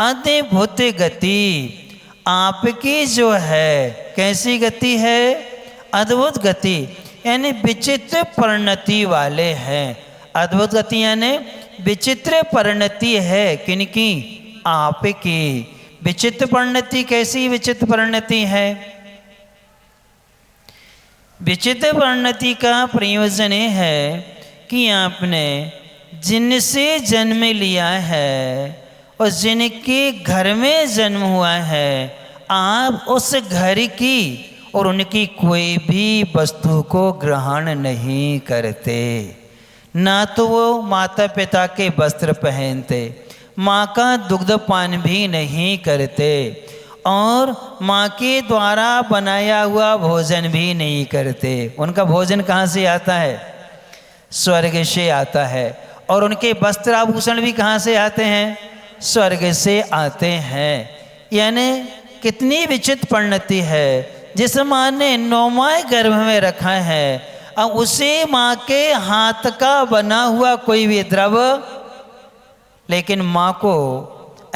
अद्भुत गति आपकी जो है, कैसी गति है? अद्भुत गति यानी विचित्र परिणति वाले हैं। अद्भुत गति यानी विचित्र परिणति है। किनकी? आपकी। विचित्र परिणति कैसी विचित्र परिणति है? विचित्र परिणति का प्रयोजन है कि आपने जिनसे जन्म लिया है और जिनके घर में जन्म हुआ है, आप उस घर की और उनकी कोई भी वस्तु को ग्रहण नहीं करते। ना तो वो माता पिता के वस्त्र पहनते, माँ का दुग्ध पान भी नहीं करते और माँ के द्वारा बनाया हुआ भोजन भी नहीं करते। उनका भोजन कहाँ से आता है? स्वर्ग से आता है। और उनके वस्त्र आभूषण भी कहाँ से आते हैं? स्वर्ग से आते हैं। यानी कितनी विचित्र परिणति है। जिस माँ ने 9वां गर्भ में रखा है, अब उसी माँ के हाथ का बना हुआ कोई भी द्रव्य, लेकिन माँ को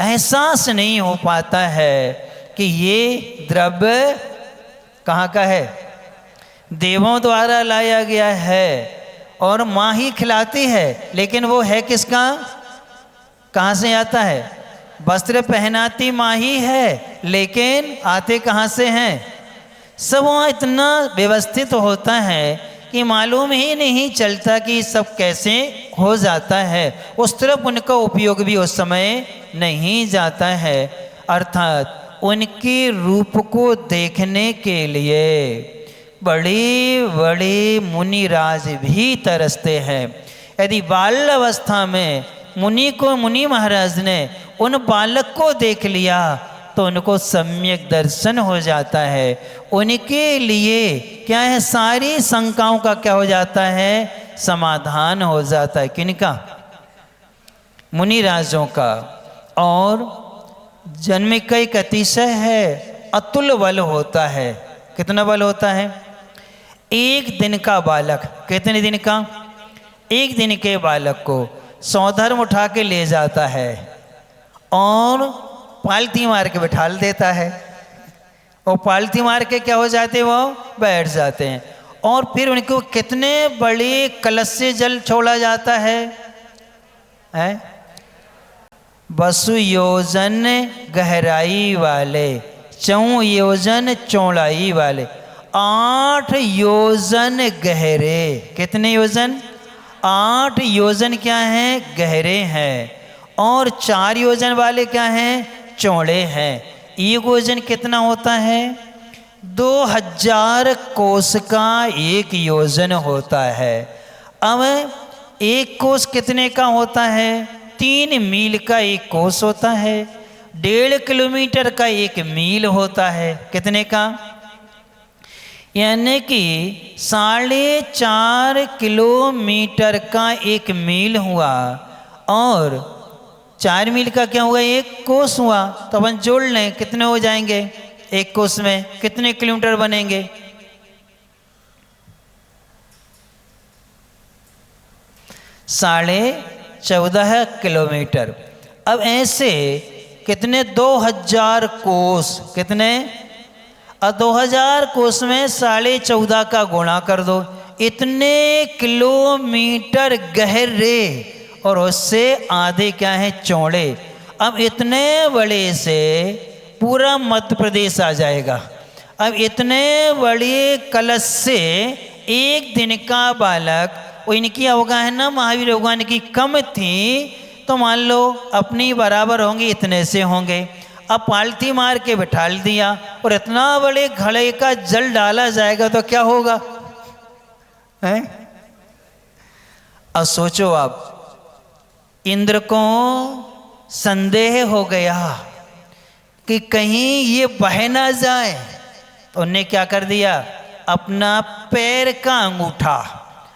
एहसास नहीं हो पाता है कि ये द्रव्य कहाँ का है? देवों द्वारा लाया गया है और माँ ही खिलाती है, लेकिन वो है किसका? कहाँ से आता है? वस्त्र पहनाती माँ ही है, लेकिन आते कहाँ से हैं? सब वहाँ इतना व्यवस्थित होता है कि मालूम ही नहीं चलता कि सब कैसे हो जाता है। उस तरफ उनका उपयोग भी उस समय नहीं जाता है। अर्थात उनके रूप को देखने के लिए बड़े बड़े मुनिराज भी तरसते हैं। यदि बाल अवस्था में मुनि महाराज ने उन बालक को देख लिया तो उनको सम्यक दर्शन हो जाता है। उनके लिए क्या है, सारी शंकाओं का क्या हो जाता है, समाधान हो जाता है। किनका? मुनिराजों का। और जन्म का एक अतिशय है, अतुल बल होता है। कितना बल होता है? एक दिन का बालक, कितने दिन का? एक दिन के बालक को सौधर्म उठा के ले जाता है और पालती मार के बैठाल देता है, और पालती मार के क्या हो जाते हैं, वो बैठ जाते हैं। और फिर उनको कितने बड़े कलश से जल छोड़ा जाता है? बसु योजन गहराई वाले, 4 योजन चौड़ाई वाले, 8 योजन गहरे। कितने योजन? 8 योजन क्या हैं, गहरे हैं। और 4 योजन वाले क्या हैं, चौड़े हैं। एक योजन कितना होता है? 2000 कोस का एक योजन होता है। अब एक कोस कितने का होता है? 3 मील का एक कोस होता है। 1.5 किलोमीटर का एक मील होता है। कितने का? यानी कि 4.5 किलोमीटर का एक मील हुआ, और 4 मील का क्या हुआ, एक कोस हुआ। तो अपन जोड़ लें, कितने हो जाएंगे एक कोस में, कितने किलोमीटर बनेंगे? 14.5 किलोमीटर। अब ऐसे कितने, 2000 कोस, कितने? और 2000 कोस में 14.5 का गुणा कर दो, इतने किलोमीटर गहरे, और उससे आधे क्या है, चौड़े। अब इतने बड़े से पूरा मध्य प्रदेश आ जाएगा। अब इतने बड़े कलश से एक दिन का बालक, वो इनकी अवगाहना महावीर भगवान की कम थी, तो मान लो अपनी बराबर होंगे, इतने से होंगे। अब पालथी मार के बिठाल दिया, और इतना बड़े घड़े का जल डाला जाएगा तो क्या होगा, हैं? अब सोचो आप, इंद्र को संदेह हो गया कि कहीं ये बह ना जाए, तो उन्हें क्या कर दिया, अपना पैर का अंगूठा,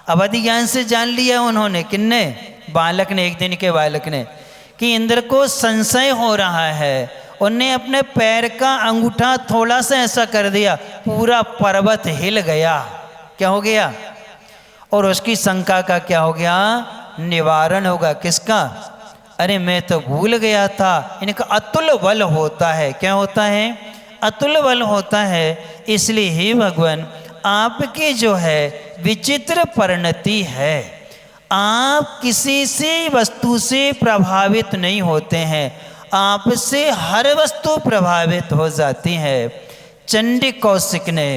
अवधि ज्ञान से जान लिया उन्होंने, किन्ने, बालक ने, एक दिन के बालक ने, कि इंद्र को संशय हो रहा है। उन्हें अपने पैर का अंगूठा थोड़ा सा ऐसा कर दिया, पूरा पर्वत हिल गया। क्या हो गया? और उसकी शंका का क्या हो गया, निवारण होगा। किसका? अरे मैं तो भूल गया था, इनका अतुल बल होता है। क्या होता है? अतुल बल होता है। इसलिए हे भगवान, आपकी जो है विचित्र परिणति है, आप किसी से वस्तु से प्रभावित नहीं होते हैं, आपसे हर वस्तु प्रभावित हो जाती है। चंडी कौशिक ने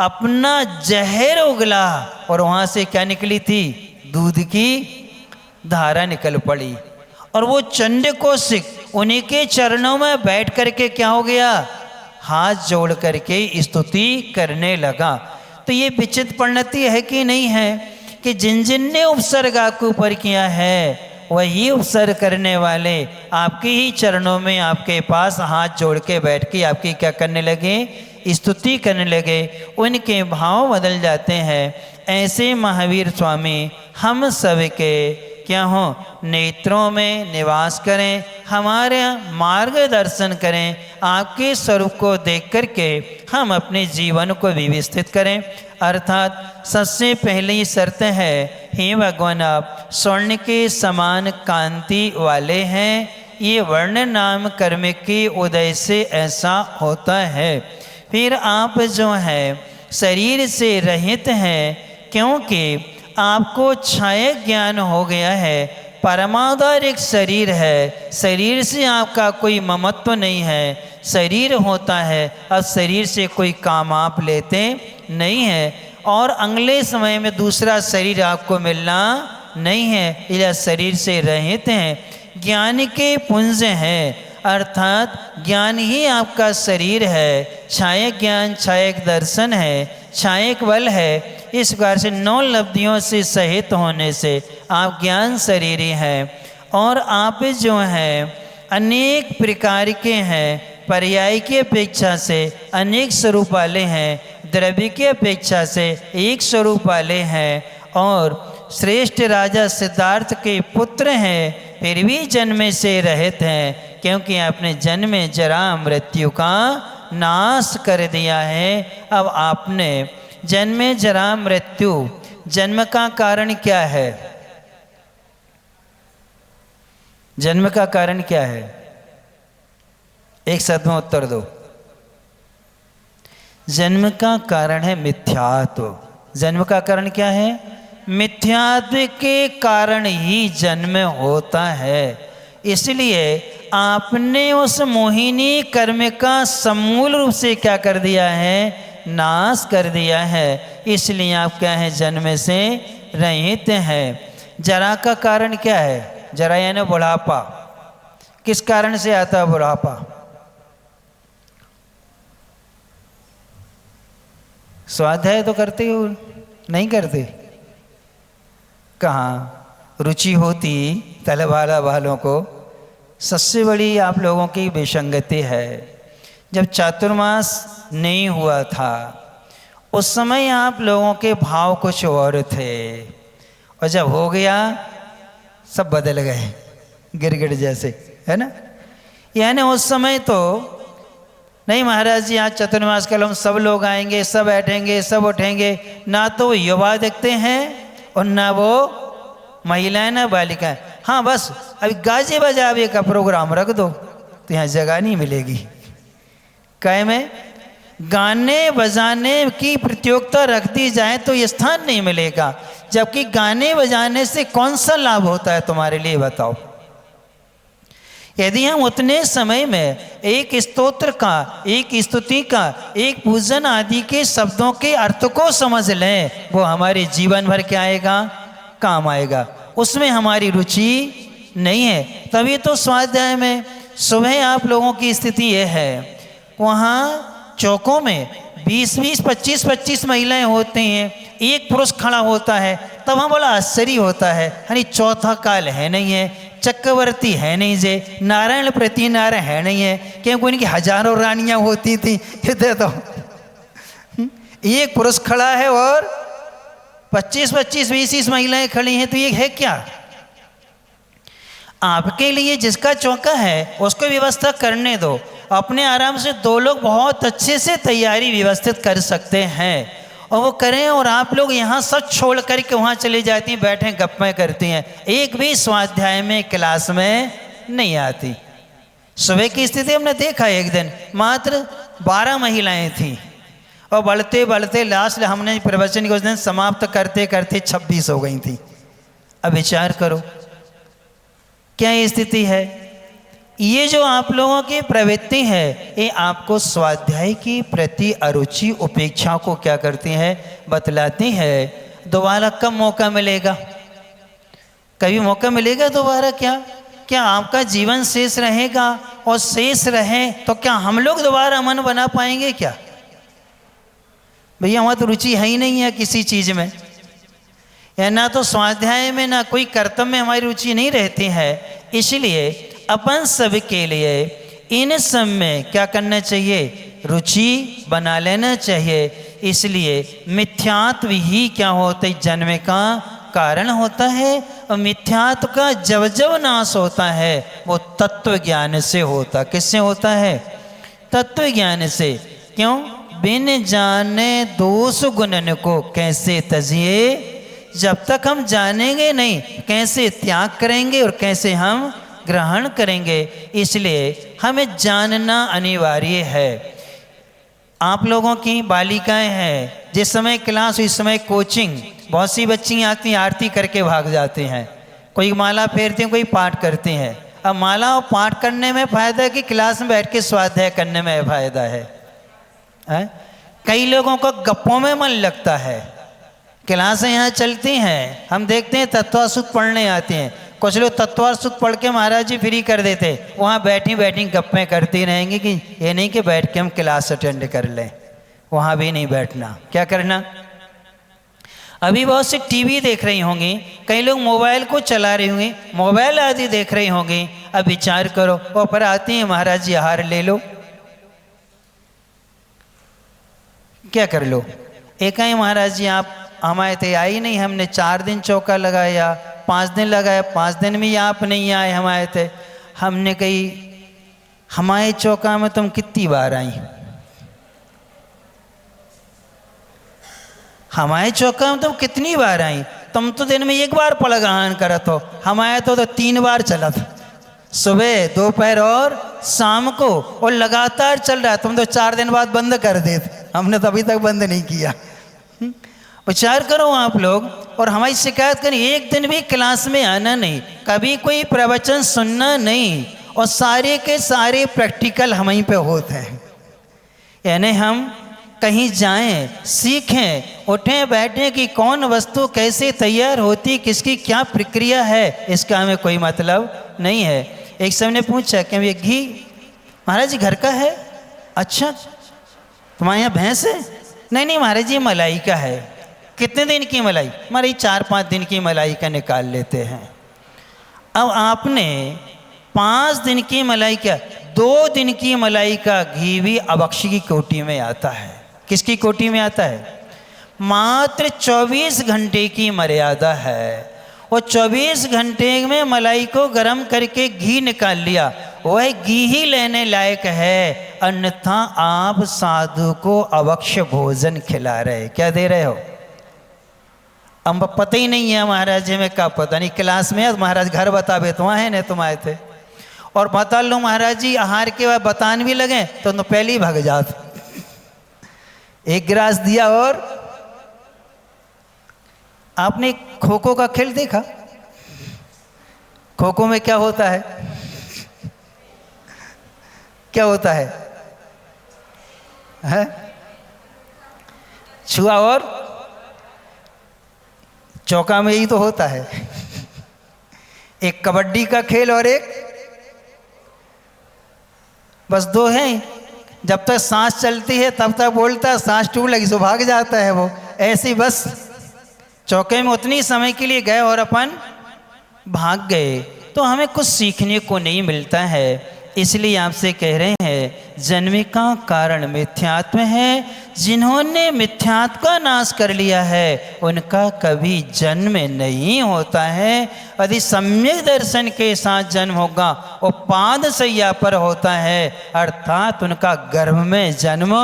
अपना जहर उगला, और वहाँ से क्या निकली थी, दूध की धारा निकल पड़ी। और वो चंडी कौशिक उन्हीं के चरणों में बैठ करके क्या हो गया, हाथ जोड़ करके स्तुति करने लगा। तो ये विचित्र परिणति है कि नहीं है, कि जिन जिन ने उपसर्ग आपके ऊपर किया है, वही उपसर्ग करने वाले आपके ही चरणों में, आपके पास हाथ जोड़ के बैठ के आपकी क्या करने लगे, स्तुति करने लगे। उनके भाव बदल जाते हैं। ऐसे महावीर स्वामी हम सब के क्या हो, नेत्रों में निवास करें, हमारे मार्गदर्शन करें, आपके स्वरूप को देख करके हम अपने जीवन को व्यवस्थित करें। अर्थात सबसे पहली शर्त है, हे भगवान आप स्वर्ण के समान कांति वाले हैं। ये वर्ण नाम कर्म के उदय से ऐसा होता है। फिर आप जो है शरीर से रहित हैं, क्योंकि आपको छाया ज्ञान हो गया है। परमाधारिक शरीर है, शरीर से आपका कोई ममत्व नहीं है, शरीर होता है, अब शरीर से कोई काम आप लेते नहीं है, और अगले समय में दूसरा शरीर आपको मिलना नहीं है, यह शरीर से रहित हैं। ज्ञान के पुंज हैं, अर्थात ज्ञान ही आपका शरीर है। छायक ज्ञान, छायक दर्शन है, छायक बल है। इस प्रकार से 9 लब्धियों से सहित होने से आप ज्ञान शरीरी हैं। और आप जो हैं अनेक प्रकार के हैं, पर्याय की अपेक्षा से अनेक स्वरूप वाले हैं, द्रव्य की अपेक्षा से एक स्वरूप वाले हैं और श्रेष्ठ राजा सिद्धार्थ के पुत्र हैं, फिर भी जन्म से रहित हैं, क्योंकि आपने जन्म जरा मृत्यु का नाश कर दिया है। अब आपने जन्म जरा मृत्यु, जन्म का कारण क्या है? जन्म का कारण क्या है? एक शब्द में उत्तर दो। जन्म का कारण है मिथ्यात्व। जन्म का कारण क्या है? मिथ्यात्व के कारण ही जन्म होता है। इसलिए आपने उस मोहिनी कर्म का समूल रूप से क्या कर दिया है? नाश कर दिया है। इसलिए आप क्या है? जन्म से रहित हैं। जरा का कारण क्या है? जरा यानी बुढ़ापा। किस कारण से आता है बुढ़ापा? स्वाध्याय तो करते हो, नहीं करते? कहाँ रुचि होती तलवाला वालों को। सबसे बड़ी आप लोगों की विसंगति है। जब चातुर्मास नहीं हुआ था उस समय आप लोगों के भाव कुछ और थे, और जब हो गया सब बदल गए गिरगिट जैसे, है ना। यानी उस समय तो नहीं महाराज जी आज चतुर्मास कल हम सब लोग आएंगे, सब बैठेंगे, सब उठेंगे, ना तो वो युवा दिखते हैं और ना वो महिलाएं ना बालिकाएं। हाँ बस अभी गाजे बजावे का प्रोग्राम रख दो तो यहाँ जगह नहीं मिलेगी। कै में गाने बजाने की प्रतियोगिता रख दी जाए तो ये स्थान नहीं मिलेगा, जबकि गाने बजाने से कौन सा लाभ होता है तुम्हारे लिए बताओ। यदि हम उतने समय में एक स्तोत्र का, एक स्तुति का, एक पूजन आदि के शब्दों के अर्थ को समझ लें, वो हमारे जीवन भर क्या आएगा? काम आएगा। उसमें हमारी रुचि नहीं है। तभी तो स्वाध्याय में सुबह आप लोगों की स्थिति यह है, वहाँ चौकों में 20-20, 25-25 महिलाएं होती हैं, एक पुरुष खड़ा होता है, तब हम बड़ा आश्चर्य होता है। यानी चौथा काल है नहीं है, चक्रवर्ती है नहीं जे, नारायण प्रति नारायण है नहीं है, क्योंकि उनकी हजारों रानियां होती थी। तो एक पुरुष खड़ा है और 25-25, 20-20 महिलाएं खड़ी हैं, तो ये है क्या? आपके लिए जिसका चौका है उसको व्यवस्था करने दो। अपने आराम से दो लोग बहुत अच्छे से तैयारी व्यवस्थित कर सकते हैं और वो करें, और आप लोग यहाँ सब छोड़ करके वहाँ चले जाती हैं, बैठे गप्पें करती हैं, एक भी स्वाध्याय में क्लास में नहीं आती। सुबह की स्थिति हमने देखा, एक दिन मात्र 12 महिलाएं थीं और बढ़ते बढ़ते लास्ट हमने प्रवचन के उस दिन समाप्त करते करते 26 हो गई थी। अब विचार करो क्या ये स्थिति है। ये जो आप लोगों की प्रवृत्ति है ये आपको स्वाध्याय की प्रति अरुचि उपेक्षा को क्या करती है? बतलाती है। दोबारा कब मौका मिलेगा? कभी मौका मिलेगा दोबारा? क्या आपका जीवन शेष रहेगा? और शेष रहे तो क्या हम लोग दोबारा मन बना पाएंगे क्या? भैया वहाँ तो रुचि है ही नहीं है किसी चीज़ में, या ना तो स्वाध्याय में ना कोई कर्तव्य में हमारी रुचि नहीं रहती है। इसलिए अपन सब के लिए इन सब में क्या करना चाहिए? रुचि बना लेना चाहिए। इसलिए मिथ्यात्व ही क्या होता है? जन्म का कारण होता है। और मिथ्यात्व का जब जब नाश होता है वो तत्व ज्ञान से होता। किससे होता है? तत्व ज्ञान से। क्यों? बिन जाने दोष गुणन को कैसे तजिए। जब तक हम जानेंगे नहीं कैसे त्याग करेंगे और कैसे हम ग्रहण करेंगे। इसलिए हमें जानना अनिवार्य है। आप लोगों की बालिकाएं हैं, जिस समय क्लास इस समय कोचिंग, बहुत सी बच्ची आती हैं आरती करके भाग जाती हैं, कोई माला फेरती हैं, कोई पाठ करती हैं। अब माला और पाठ करने में फ़ायदा है कि क्लास में बैठ के स्वाध्याय करने में फ़ायदा है? कई लोगों को गप्पों में मन लगता है। क्लासें यहाँ चलती हैं, हम देखते हैं तत्वासुत पढ़ने आते हैं, कुछ लोग तत्वासुत पढ़ के महाराज जी फ्री कर देते, वहाँ बैठी बैठी गप्पें करती रहेंगी कि ये नहीं कि बैठ के हम क्लास अटेंड कर लें। वहाँ भी नहीं बैठना, क्या करना? अभी बहुत से टीवी देख रही होंगी, कई लोग मोबाइल को चला रही होंगी, मोबाइल आदि देख रही होंगी। अब विचार करो, वो पर आती हैं महाराज जी आहार ले लो, क्या कर लो। एक ही महाराज जी आप हमारे थे आई नहीं, हमने 4 दिन चौका लगाया, 5 दिन लगाया, 5 दिन में ही आप नहीं आए हमारे थे। हमने कही हमारे चौका में तुम कितनी बार आई? हमारे चौका में तुम कितनी बार आई? तुम तो दिन में 1 बार पलगान करत हो, हमारे तो 3 बार चला था, सुबह दोपहर और शाम को, और लगातार चल रहा है। तुम तो 4 दिन बाद बंद कर देते, हमने तो अभी तक बंद नहीं किया। विचार करो आप लोग। और हमारी शिकायत करें, एक दिन भी क्लास में आना नहीं, कभी कोई प्रवचन सुनना नहीं, और सारे के सारे प्रैक्टिकल हमें पे होते हैं। यानी हम कहीं जाएं, सीखें, उठें बैठें कि कौन वस्तु कैसे तैयार होती, किसकी क्या प्रक्रिया है, इसका हमें कोई मतलब नहीं है। एक समय ने पूछा कि ये घी महाराज जी घर का है? अच्छा, तुम्हारे यहाँ भैंस है? नहीं नहीं महाराज जी मलाई का है। कितने दिन की मलाई? हमारे 4-5 दिन की मलाई का निकाल लेते हैं। अब आपने 5 दिन की मलाई क्या, 2 दिन की मलाई का घी भी अबक्षी की कोटि में आता है। किसकी कोटि में आता है? मात्र 24 घंटे की मर्यादा है। वो 24 घंटे में मलाई को गर्म करके घी निकाल लिया, वह घी ही लेने लायक है, अन्यथा आप साधु को अवक्ष भोजन खिला रहे। क्या दे रहे हो? अब पता ही नहीं है महाराज जी में, क्या पता नहीं, क्लास में है महाराज घर बतावे तो वहाँ है न तुम आए थे, और बता लो महाराज जी आहार के बाद बतान भी लगे तो पहले ही भाग जाते। एक गिलास दिया। और आपने खो खो का खेल देखा? खो खो में क्या होता है? क्या होता है? छुआ और चौका में यही तो होता है। एक कबड्डी का खेल और एक, बस 2 हैं। जब तक सांस चलती है तब तक बोलता है, सांस टूट लगी तो भाग जाता है वो। ऐसे ही बस चौके में उतनी समय के लिए गए और अपन भाग गए। तो हमें कुछ सीखने को नहीं मिलता है। इसलिए आपसे कह रहे हैं जन्म का कारण मिथ्यात्व है। जिन्होंने मिथ्यात्व का नाश कर लिया है उनका कभी जन्म नहीं होता है। यदि सम्यक दर्शन के साथ जन्म होगा वो पाद सैया पर होता है, अर्थात उनका गर्भ में जन्म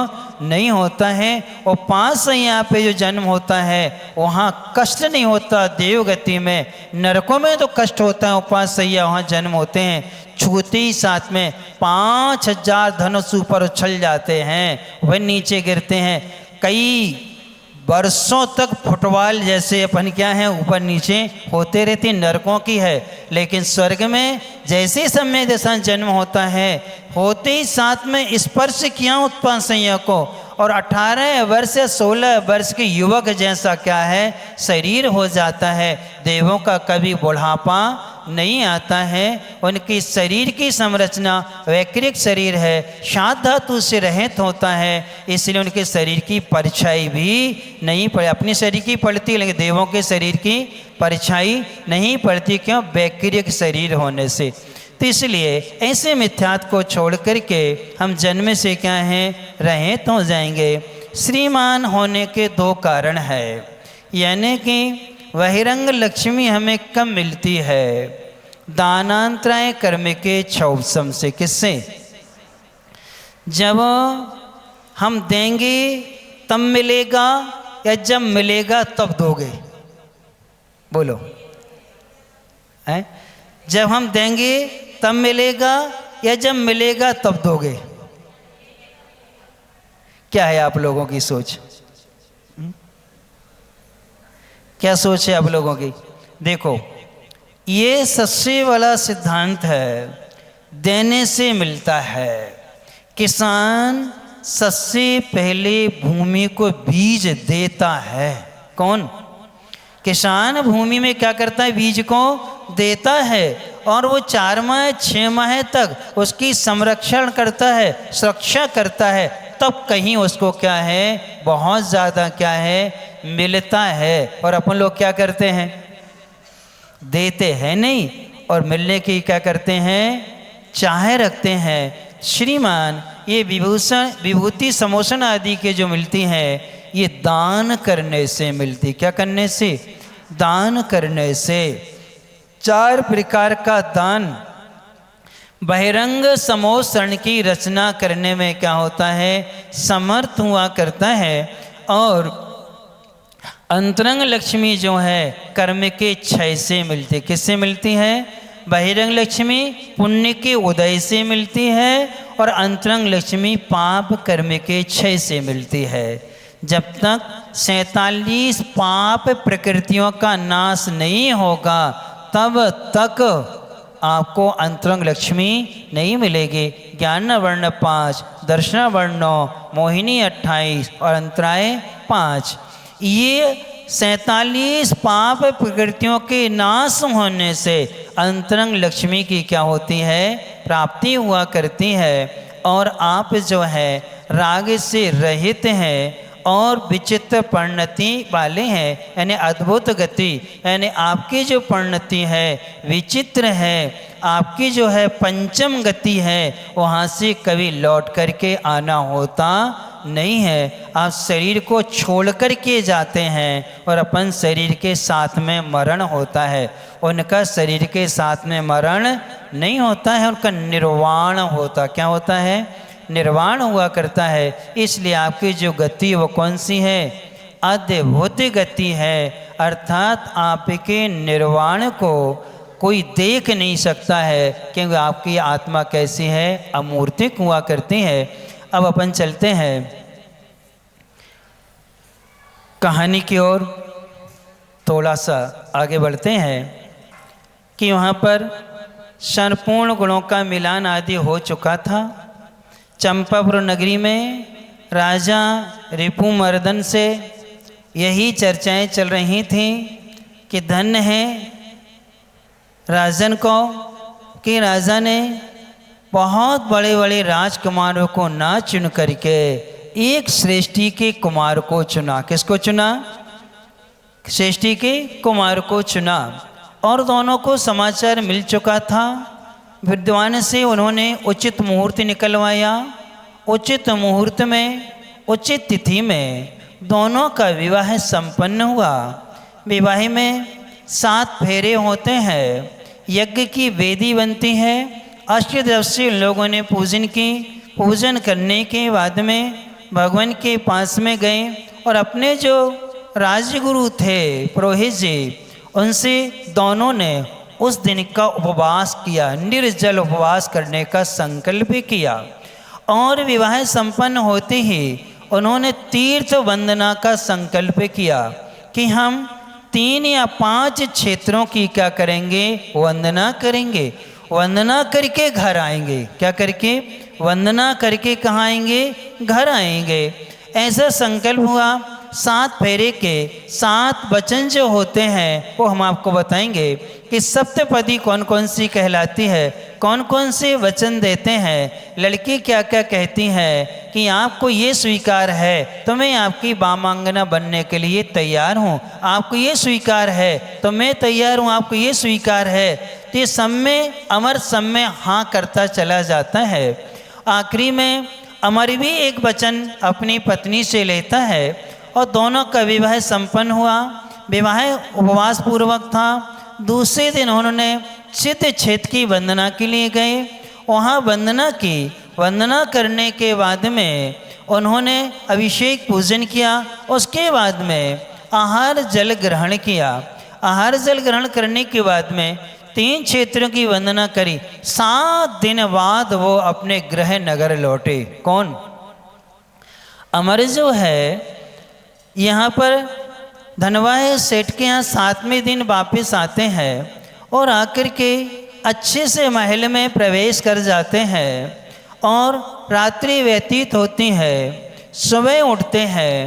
नहीं होता है। और पाद सैया पे जो जन्म होता है वहाँ कष्ट नहीं होता। देवगति में, नरकों में तो कष्ट होता है, उपास सैया वहाँ जन्म होते हैं। छूते ही साथ में 5000 धनुष ऊपर उछल जाते हैं, वह नीचे गिरते हैं। कई वर्षों तक फुटबॉल जैसे अपन क्या है ऊपर नीचे होते रहते, नरकों की है। लेकिन स्वर्ग में जैसे समय जैसा जन्म होता है, होते ही साथ में स्पर्श किया उत्पन्न संज्ञा को, और 18 वर्ष या 16 वर्ष के युवक जैसा क्या है शरीर हो जाता है। देवों का कभी बुढ़ापा नहीं आता है। उनकी शरीर की संरचना वैकृत शरीर है, शाद धातु से रहित होता है, इसलिए उनके शरीर की परछाई भी नहीं पड़े। अपनी शरीर की पड़ती लेकिन देवों के शरीर की परछाई नहीं पड़ती। क्यों? वैकृत शरीर होने से। तो इसलिए ऐसे मिथ्यात्व को छोड़ करके हम जन्म से क्या हैं रहित हो जाएंगे। श्रीमान होने के 2 कारण है, यानी कि बहिरंग लक्ष्मी हमें कब मिलती है? दानांतराय कर्म के क्षौभसम से। किससे? जब हम देंगे तब मिलेगा या जब मिलेगा तब दोगे? बोलो है? जब हम देंगे तब मिलेगा या जब मिलेगा तब दोगे? क्या है आप लोगों की सोच? क्या सोच है आप लोगों की? देखो, ये सच्चे वाला सिद्धांत है, देने से मिलता है। किसान सबसे पहले भूमि को बीज देता है। कौन? किसान भूमि में क्या करता है? बीज को देता है, और वो 4 माह 6 माह तक उसकी संरक्षण करता है, सुरक्षा करता है, तब कहीं उसको क्या है बहुत ज़्यादा क्या है मिलता है। और अपन लोग क्या करते हैं? देते हैं नहीं, और मिलने की क्या करते हैं? चाहे रखते हैं। श्रीमान ये विभूति समोसन आदि के जो मिलती हैं ये दान करने से मिलती। क्या करने से? दान करने से। 4 प्रकार का दान। बहिरंग समोसन की रचना करने में क्या होता है? समर्थ हुआ करता है। और अंतरंग लक्ष्मी जो है कर्म के क्षय से मिलती। किससे मिलती है? बहिरंग लक्ष्मी पुण्य के उदय से मिलती है और अंतरंग लक्ष्मी पाप कर्म के क्षय से मिलती है। जब तक 47 पाप प्रकृतियों का नाश नहीं होगा तब तक आपको अंतरंग लक्ष्मी नहीं मिलेगी। ज्ञान वर्ण 5, दर्शन वर्ण 9, मोहिनी 28 और अंतराय 5। ये 47 पाप प्रकृतियों के नाश होने से अंतरंग लक्ष्मी की क्या होती है? प्राप्ति हुआ करती है। और आप जो है राग से रहित हैं और विचित्र परिणति वाले हैं, यानी अद्भुत गति, यानी आपकी जो परिणति है विचित्र है। आपकी जो है पंचम गति है, वहाँ से कभी लौट करके आना होता नहीं है। आप शरीर को छोड़ कर के जाते हैं और अपन शरीर के साथ में मरण होता है। उनका शरीर के साथ में मरण नहीं होता है, उनका निर्वाण होता। क्या होता है? निर्वाण हुआ करता है। इसलिए आपकी जो गति वो कौन सी है? अद्भुत गति है। अर्थात आपके निर्वाण को कोई देख नहीं सकता है, क्योंकि आपकी आत्मा कैसी है? अमूर्तिक हुआ करती है। अब अपन चलते हैं कहानी की ओर, थोड़ा सा आगे बढ़ते हैं कि वहाँ पर संपूर्ण गुणों का मिलान आदि हो चुका था। चंपापुर नगरी में राजा रिपुमर्दन से यही चर्चाएं चल रही थीं कि धन्य है राजन को कि राजा ने बहुत बड़े बड़े राजकुमारों को ना चुन करके एक श्रेष्ठी के कुमार को चुना। किसको चुना? श्रेष्ठी के कुमार को चुना। और दोनों को समाचार मिल चुका था। विद्वान से उन्होंने उचित मुहूर्त निकलवाया। उचित मुहूर्त में उचित तिथि में दोनों का विवाह संपन्न हुआ। विवाह में 7 फेरे होते हैं। यज्ञ की वेदी बनती है। अष्टदशी लोगों ने पूजन की। पूजन करने के बाद में भगवान के पास में गए और अपने जो राजगुरु थे पुरोहित जी, उनसे दोनों ने उस दिन का उपवास किया, निर्जल उपवास करने का संकल्प किया। और विवाह संपन्न होते ही उन्होंने तीर्थ वंदना का संकल्प किया कि हम 3 या 5 क्षेत्रों की क्या करेंगे? वंदना करेंगे। वंदना करके घर आएंगे। क्या करके? वंदना करके कहाँ आएंगे? घर आएंगे। ऐसा संकल्प हुआ। 7 फेरे के 7 वचन जो होते हैं वो हम आपको बताएंगे कि सप्तपदी कौन कौन सी कहलाती है, कौन कौन से वचन देते हैं। लड़की क्या क्या कहती है कि आपको ये स्वीकार है तो मैं आपकी वामांगना बनने के लिए तैयार हूँ, आपको ये स्वीकार है तो मैं तैयार हूँ, आपको ये स्वीकार है। तो ये सब में अमर सब में हाँ करता चला जाता है। आखिरी में अमर भी एक वचन अपनी पत्नी से लेता है और दोनों का विवाह संपन्न हुआ। विवाह उपवास पूर्वक था। दूसरे दिन उन्होंने चित क्षेत्र की वंदना के लिए गए। वहाँ वंदना की। वंदना करने के बाद में उन्होंने अभिषेक पूजन किया। उसके बाद में आहार जल ग्रहण किया। आहार जल ग्रहण करने के बाद में 3 क्षेत्रों की वंदना करी। 7 दिन बाद वो अपने गृह नगर लौटे। कौन? अमर जो है यहाँ पर धनवाय सेठ के यहाँ 7वें दिन वापस आते हैं और आकर के अच्छे से महल में प्रवेश कर जाते हैं और रात्रि व्यतीत होती है। सुबह उठते हैं।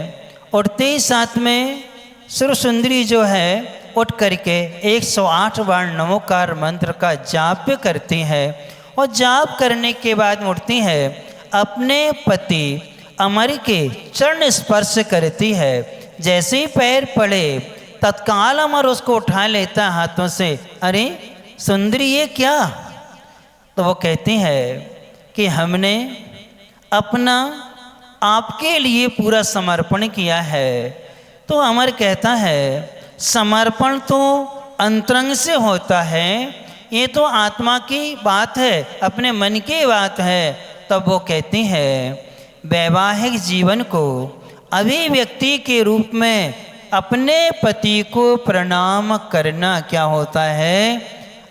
उठते ही साथ में सुरसुंदरी जो है उठ करके 108 बार नमोकार मंत्र का जाप करती है और जाप करने के बाद उठती है। अपने पति अमर के चरण स्पर्श करती है। जैसे ही पैर पड़े तत्काल अमर उसको उठा लेता हाथों से। अरे सुंदरी ये क्या? तो वो कहती है कि हमने अपना आपके लिए पूरा समर्पण किया है। तो अमर कहता है समर्पण तो अंतरंग से होता है, ये तो आत्मा की बात है, अपने मन की बात है। तब वो कहती है वैवाहिक जीवन को अभिव्यक्ति के रूप में अपने पति को प्रणाम करना क्या होता है,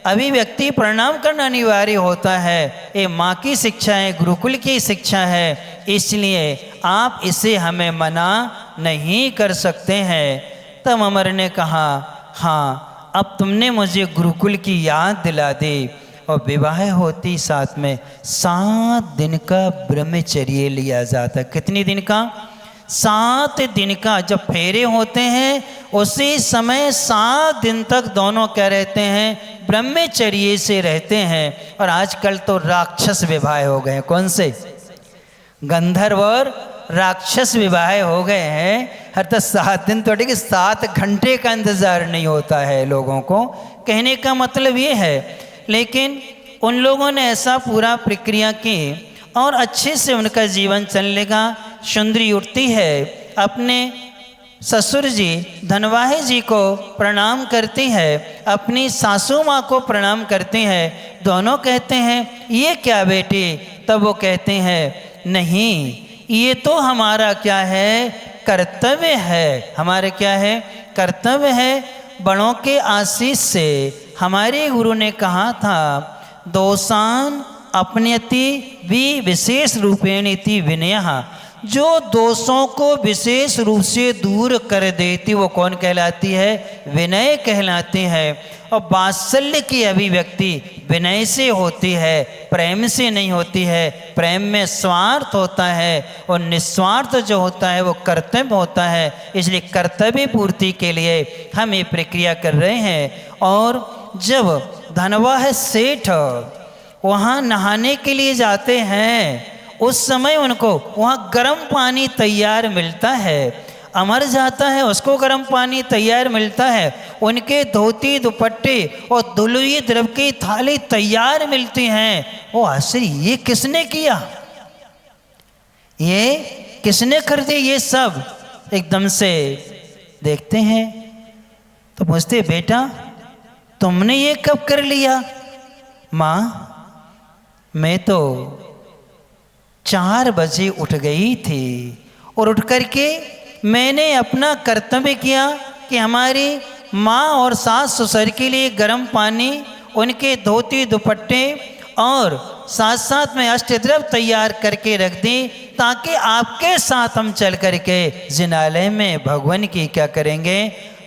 अभिव्यक्ति प्रणाम करना अनिवार्य होता है। ये माँ की शिक्षा है, गुरुकुल की शिक्षा है, इसलिए आप इसे हमें मना नहीं कर सकते हैं। तब अमर ने कहा हाँ, अब तुमने मुझे गुरुकुल की याद दिला दी। और विवाह होती साथ में 7 दिन का ब्रह्मचर्य लिया जाता। कितने दिन का? 7 दिन का। जब फेरे होते हैं उसी समय 7 दिन तक दोनों क्या रहते हैं? ब्रह्मचर्य से रहते हैं। और आजकल तो राक्षस विवाह हो गए। कौन से? गंधर्व और राक्षस विवाह हो गए हैं। हर तो 7 दिन तो ठीक है, 7 घंटे का इंतज़ार नहीं होता है लोगों को। कहने का मतलब ये है, लेकिन उन लोगों ने ऐसा पूरा प्रक्रिया की और अच्छे से उनका जीवन चलने का। सुंदरी उठती है, अपने ससुर जी धनवाहे जी को प्रणाम करती है, अपनी सासू माँ को प्रणाम करती है। दोनों कहते हैं ये क्या बेटी? तब वो कहते हैं नहीं, ये तो हमारा क्या है? कर्तव्य है। हमारे क्या है? कर्तव्य है। बड़ों के आशीष से हमारे गुरु ने कहा था दोषान अपन्यति वि विशेष रूपेणिति विनयः। जो दोषों को विशेष रूप से दूर कर देती वो कौन कहलाती है? विनय कहलाती है। और वात्सल्य की अभिव्यक्ति विनय से होती है, प्रेम से नहीं होती है। प्रेम में स्वार्थ होता है और निस्वार्थ जो होता है वो कर्तव्य होता है। इसलिए कर्तव्य पूर्ति के लिए हम ये प्रक्रिया कर रहे हैं। और जब धनवाह सेठ वहाँ नहाने के लिए जाते हैं उस समय उनको वहाँ गर्म पानी तैयार मिलता है। अमर जाता है, उसको गर्म पानी तैयार मिलता है। उनके धोती दुपट्टे और दुलुई द्रव की थाली तैयार मिलती हैं। वो आश्चर्य, ये किसने किया? ये किसने कर दी ये सब? एकदम से देखते हैं तो पूछते बेटा तुमने ये कब कर लिया? माँ मैं तो 4 बजे उठ गई थी और उठ करके मैंने अपना कर्तव्य किया कि हमारी माँ और सास ससुर के लिए गर्म पानी, उनके धोती दुपट्टे और साथ साथ में अष्टद्रव तैयार करके रख दी, ताकि आपके साथ हम चल करके जिनालय में भगवान की क्या करेंगे?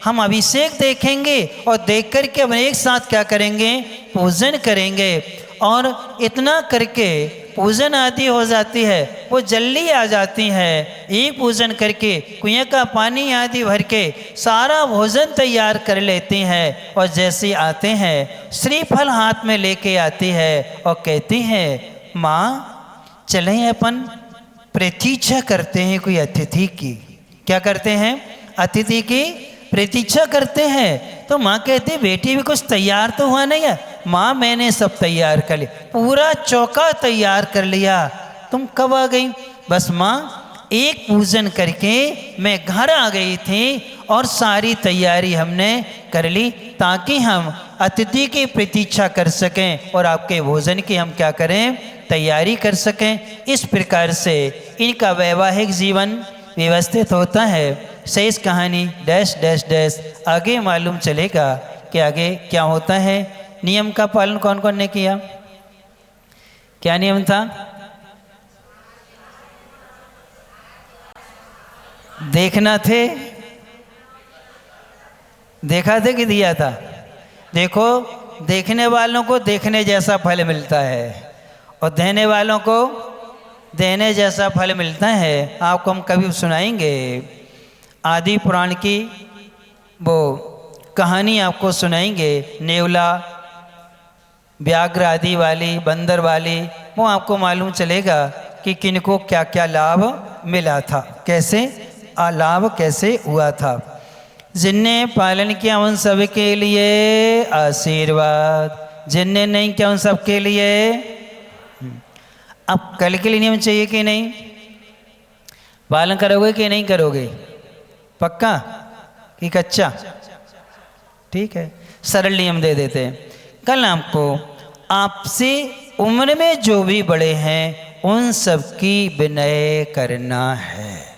हम अभिषेक देखेंगे और देख करके हम एक साथ क्या करेंगे? पूजन करेंगे। और इतना करके पूजन आदि हो जाती है, वो जल्दी आ जाती है। एक पूजन करके कुएं का पानी आदि भर के सारा भोजन तैयार कर लेती हैं। और जैसे आते हैं श्रीफल हाथ में लेके आती है और कहती है माँ चलें अपन प्रतीक्षा करते हैं कोई अतिथि की। क्या करते हैं? अतिथि की प्रतीक्षा करते हैं। तो माँ कहती बेटी भी कुछ तैयार तो हुआ नहीं है? माँ मैंने सब तैयार कर लिया, पूरा चौका तैयार कर लिया। तुम कब आ गई? बस माँ एक पूजन करके मैं घर आ गई थी और सारी तैयारी हमने कर ली, ताकि हम अतिथि की प्रतीक्षा कर सकें और आपके भोजन की हम क्या करें? तैयारी कर सकें। इस प्रकार से इनका वैवाहिक जीवन व्यवस्थित होता है। शेष कहानी डैश डैश डैश आगे मालूम चलेगा कि आगे क्या होता है। नियम का पालन कौन कौन ने किया? क्या नियम था? देखना थे, देखा थे कि दिया था? देखो, देखने वालों को देखने जैसा फल मिलता है और देने वालों को देने जैसा फल मिलता है। आपको हम कभी सुनाएंगे आदि पुराण की वो कहानी आपको सुनाएंगे, नेवला व्याघ्र आदि वाली, बंदर वाली। वो आपको मालूम चलेगा कि किनको क्या क्या लाभ मिला था, कैसे लाभ कैसे हुआ था। जिनने पालन किया उन सब के लिए आशीर्वाद, जिनने नहीं किया उन सब के लिए। अब कल के लिए नियम चाहिए कि नहीं? पालन करोगे कि नहीं करोगे? पक्का कि कच्चा? ठीक है, सरल नियम दे देते हैं। कल आपको आपसे उम्र में जो भी बड़े हैं उन सब की विनय करना है।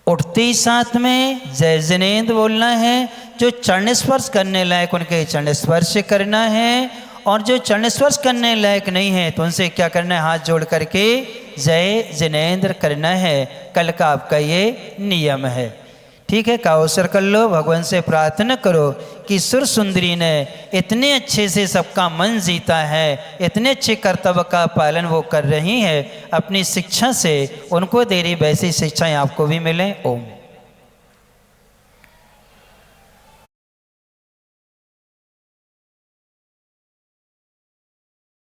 उठते ही साथ में जय जिनेंद्र बोलना है। जो चरण स्पर्श करने लायक उनके चरण स्पर्श करना है, और जो चरण स्पर्श करने लायक नहीं है तो उनसे क्या करना है? हाथ जोड़ करके जय जिनेंद्र करना है। कल का आपका ये नियम है। ठीक है, काउसर कर लो, भगवान से प्रार्थना करो कि सुर सुंदरी ने इतने अच्छे से सबका मन जीता है, इतने अच्छे कर्तव्य का पालन वो कर रही है, अपनी शिक्षा से उनको दे रही वैसी शिक्षाएं आपको भी मिलें। ओम।